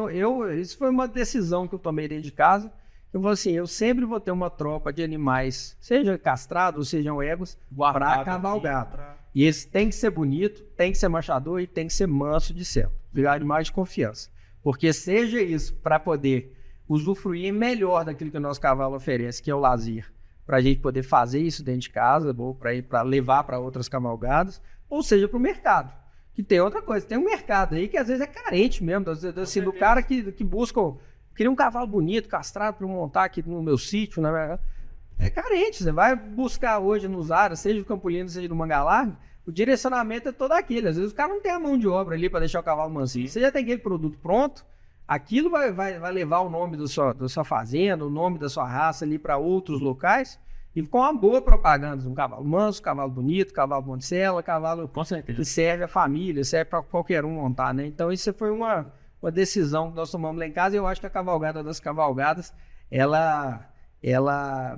isso foi uma decisão que eu tomei dentro de casa. Eu falei assim, eu sempre vou ter uma tropa de animais, seja castrado ou sejam égua, para cavalgada. E esse tem que ser bonito, tem que ser machador e tem que ser manso de céu. Virar animais de confiança. Porque seja isso para poder usufruir melhor daquilo que o nosso cavalo oferece, que é o lazer, para a gente poder fazer isso dentro de casa, ou para levar para outras cavalgadas, ou seja, para o mercado. Que tem outra coisa, tem um mercado aí que às vezes é carente mesmo, assim, do cara que busca, queria um cavalo bonito, castrado para montar aqui no meu sítio, né? É carente, você vai buscar hoje nos aras, seja do Campolino, seja do Mangalarga, o direcionamento é todo aquele. Às vezes o cara não tem a mão de obra ali para deixar o cavalo mansinho. Você já tem aquele produto pronto, aquilo vai levar o nome da sua fazenda, o nome da sua raça ali para outros locais e com uma boa propaganda. Um cavalo manso, cavalo bonito, cavalo bom de sela, cavalo com certeza que serve a família, serve para qualquer um montar, né? Então isso foi uma decisão que nós tomamos lá em casa e eu acho que a cavalgada das cavalgadas, ela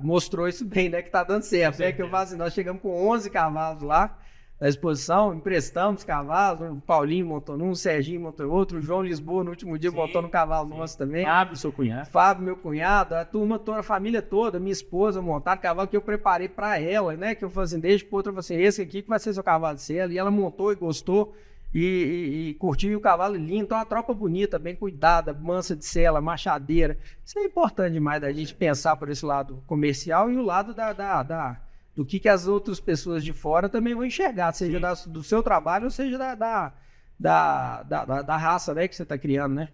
mostrou isso bem, né? Que tá dando certo. É que eu falo assim, nós chegamos com 11 cavalos lá na exposição, emprestamos cavalos, o Paulinho montou num, o Serginho montou outro, o João Lisboa no último dia montou no cavalo nosso também. Fábio, seu cunhado. Fábio, meu cunhado, a turma toda, a família toda, minha esposa montaram cavalo que eu preparei para ela, né? Que eu falei assim, deixa pro outro, eu falei assim, esse aqui que vai ser seu cavalo de sela. E ela montou e gostou e curtiu, e o cavalo lindo. Então, uma tropa bonita, bem cuidada, mansa de sela, machadeira. Isso é importante demais da gente pensar por esse lado comercial e o lado do que as outras pessoas de fora também vão enxergar, seja do seu trabalho ou seja da raça, né, que você está criando, né?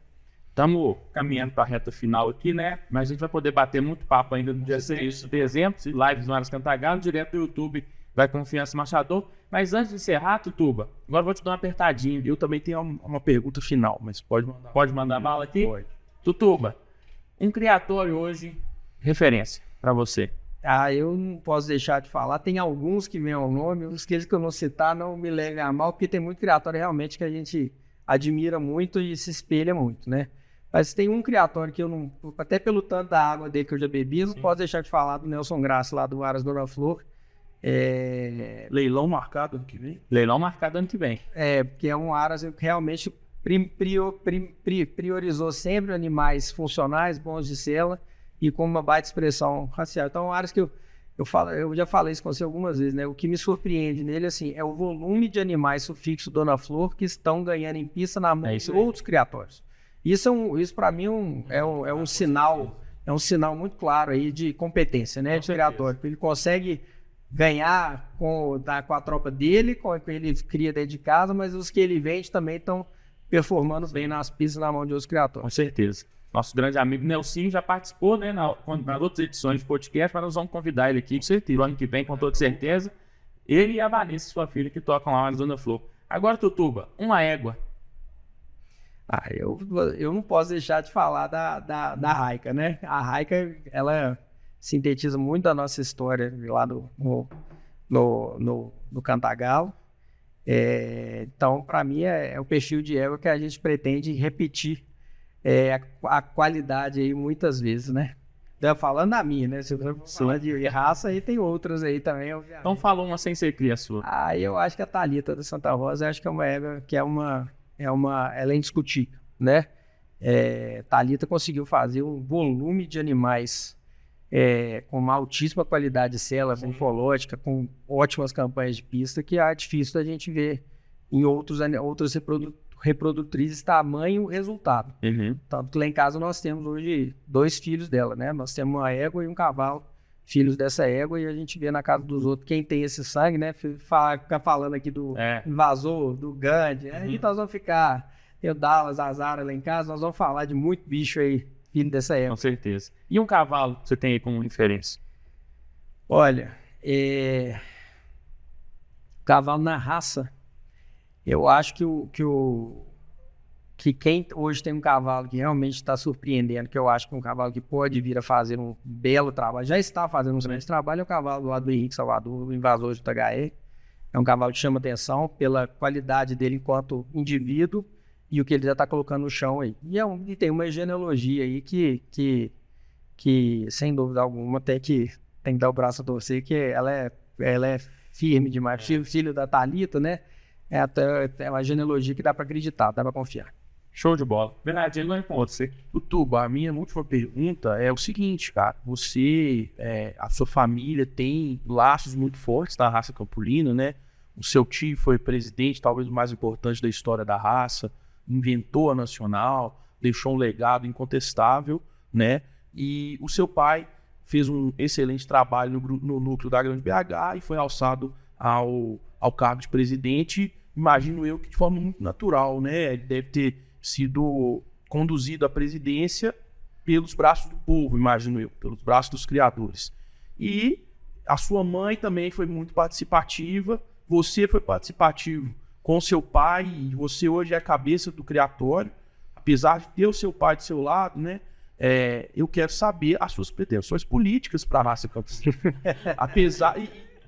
Estamos caminhando para a reta final aqui, né? Mas a gente vai poder bater muito papo ainda no dia 6 de dezembro, lives no Aras Cantagalo, direto do YouTube, vai Confiança Machador. Mas antes de encerrar, Tutuba, agora eu vou te dar uma apertadinha. Eu também tenho uma pergunta final, mas Pode mandar bala aqui? Pode. Tutuba, um criatório hoje, referência para você. Eu não posso deixar de falar, tem alguns que vêm ao nome, os que eu não citar não me levem a mal, porque tem muito criatório realmente que a gente admira muito e se espelha muito, né? Mas tem um criatório que eu não, até pelo tanto da água dele que eu já bebi, eu não posso deixar de falar do Nelson Graça, lá do Aras Dona Flor. Leilão marcado ano que vem? Leilão marcado ano que vem. Porque é um Aras que realmente priorizou sempre animais funcionais, bons de sela, e com uma baita expressão racial. Então, áreas que eu já falei isso com você algumas vezes, né? O que me surpreende nele, assim, é o volume de animais sufixo Dona Flor que estão ganhando em pista na mão de outros criatórios. Isso para mim é um sinal muito claro aí de competência, né? De criatório. Ele consegue ganhar com a tropa dele, com o que ele cria dentro de casa, mas os que ele vende também estão performando bem nas pistas na mão de outros criatórios. Com certeza. Nosso grande amigo Nelsinho já participou, né, nas outras edições de podcast, mas nós vamos convidar ele aqui no ano que vem, com toda certeza. Ele e a Vanessa, sua filha, que tocam lá na Dona Flor. Agora, Tutuba, uma égua. Eu não posso deixar de falar da Raika, né? A Raika, ela sintetiza muito da nossa história lá no Cantagalo. Então, para mim, é o perfil de égua que a gente pretende repetir a qualidade aí muitas vezes, né? falando da minha, né? Se eu falar de raça, aí tem outras aí também, obviamente. Então falou uma sem ser cria sua. Eu acho que a Thalita da Santa Rosa, acho que é uma égua que ela é indiscutível, né? Thalita conseguiu fazer um volume de animais com uma altíssima qualidade de célula morfológica, com ótimas campanhas de pista, que é difícil da gente ver em outras reprodutrizes tamanho e resultado. Tanto que lá em casa nós temos hoje 2 filhos dela, né? Nós temos uma égua e um cavalo, filhos dessa égua, e a gente vê na casa dos outros quem tem esse sangue, né? Fica falando aqui do invasor, do Gandhi, aí nós vamos ficar... Tem o Dallas, a Zara lá em casa, nós vamos falar de muito bicho aí, filho dessa época. Com certeza. E um cavalo que você tem aí como referência? Olha, cavalo na raça, eu acho que quem hoje tem um cavalo que realmente está surpreendendo, que eu acho que é um cavalo que pode vir a fazer um belo trabalho, já está fazendo um grande trabalho, é o cavalo lá do Henrique Salvador, o invasor de JHE. É um cavalo que chama atenção pela qualidade dele enquanto indivíduo, e o que ele já está colocando no chão aí. E tem uma genealogia aí que sem dúvida alguma, tem que dar o braço a torcer, que ela é firme demais. Filho da Thalita, né? É uma genealogia que dá para acreditar, dá para confiar. Show de bola. Bernardinho, não é com você. Tuba, a minha última pergunta é o seguinte, cara. A sua família tem laços muito fortes da raça campolina, né? O seu tio foi presidente, talvez o mais importante da história da raça, inventou a nacional, deixou um legado incontestável, né? E o seu pai fez um excelente trabalho no núcleo da Grande BH e foi alçado ao cargo de presidente, imagino eu que de forma muito natural, né? Ele deve ter sido conduzido à presidência pelos braços do povo, imagino eu, pelos braços dos criadores. E a sua mãe também foi muito participativa, você foi participativo com seu pai, e você hoje é a cabeça do criatório, apesar de ter o seu pai do seu lado, né? Eu quero saber as suas pretensões políticas para a raça campolina.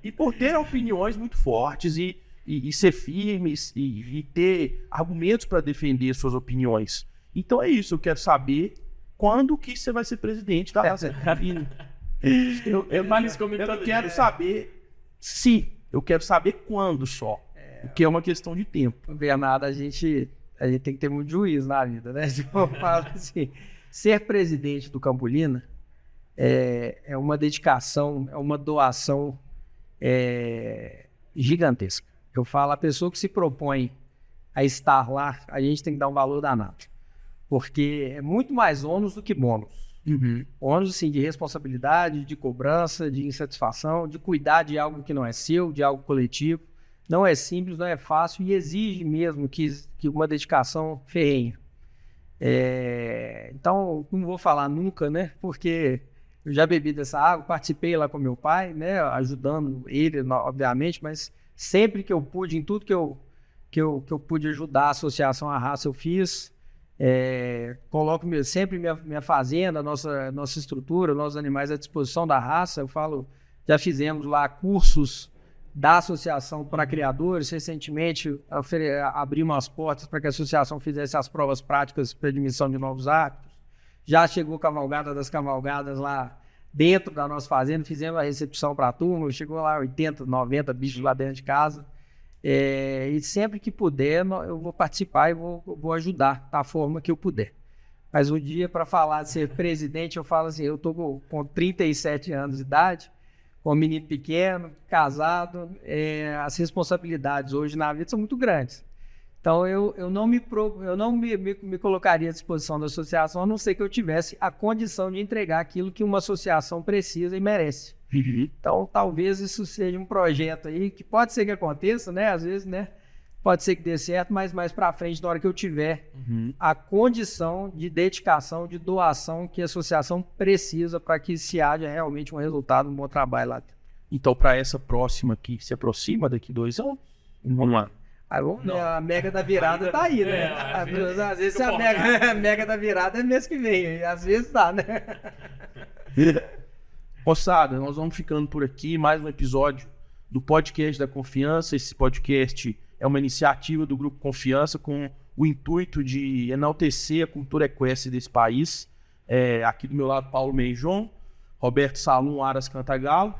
E por ter opiniões muito fortes e ser firmes e ter argumentos para defender suas opiniões. Então é isso, eu quero saber quando que você vai ser presidente da raça campolina. Eu quero saber se, eu quero saber quando só. Porque é uma questão de tempo. Bernardo, a gente tem que ter muito juízo na vida, né? Eu falo assim, ser presidente do Campolina é uma dedicação, é uma doação gigantesca. Eu falo, a pessoa que se propõe a estar lá, a gente tem que dar um valor danado. Porque é muito mais ônus do que bônus. Ônus, assim, de responsabilidade, de cobrança, de insatisfação, de cuidar de algo que não é seu, de algo coletivo. Não é simples, não é fácil e exige mesmo que uma dedicação ferrenha. Então, não vou falar nunca, né? Porque eu já bebi dessa água, participei lá com meu pai, né? Ajudando ele, obviamente, mas sempre que eu pude, em tudo que eu pude ajudar a associação à raça, eu fiz. Coloco sempre minha fazenda, nossa estrutura, nossos animais à disposição da raça. Eu falo, já fizemos lá cursos da associação para criadores. Recentemente abrimos as portas para que a associação fizesse as provas práticas para admissão de novos árbitros. Já chegou cavalgada das cavalgadas lá dentro da nossa fazenda, fizemos a recepção para a turma, chegou lá 80, 90 bichos lá dentro de casa. E sempre que puder, eu vou participar e vou ajudar da forma que eu puder. Mas um dia, para falar de ser presidente, eu falo assim, eu estou com 37 anos de idade, com um menino pequeno, casado, as responsabilidades hoje na vida são muito grandes. Então, eu não me colocaria à disposição da associação, a não ser que eu tivesse a condição de entregar aquilo que uma associação precisa e merece. Então, talvez isso seja um projeto aí, que pode ser que aconteça, né? Às vezes, né? Pode ser que dê certo, mas mais para frente, na hora que eu tiver a condição de dedicação, de doação que a associação precisa para que se haja realmente um resultado, um bom trabalho lá dentro. Então, para essa próxima que se aproxima daqui 2 anos, vamos lá. A Mega da Virada tá aí, né? Às vezes a Mega da Virada é mês que vem, às vezes tá, né? Moçada, nós vamos ficando por aqui, mais um episódio do Podcast da Confiança. Esse podcast é uma iniciativa do Grupo Confiança com o intuito de enaltecer a cultura equestre desse país. Aqui do meu lado, Paulo Meijon, Roberto Salum, Aras Cantagalo.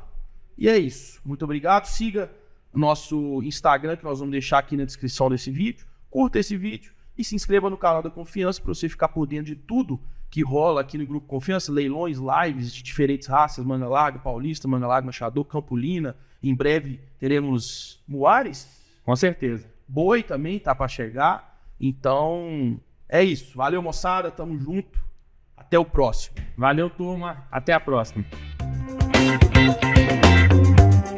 E é isso. Muito obrigado. Siga nosso Instagram, que nós vamos deixar aqui na descrição desse vídeo. Curta esse vídeo e se inscreva no canal da Confiança para você ficar por dentro de tudo que rola aqui no Grupo Confiança, leilões, lives de diferentes raças, Manga Larga, Paulista, Manga Larga, Machador, Campolina. Em breve teremos Muares. Com certeza. Boi também tá para chegar. Então, é isso. Valeu, moçada. Tamo junto. Até o próximo. Valeu, turma. Até a próxima.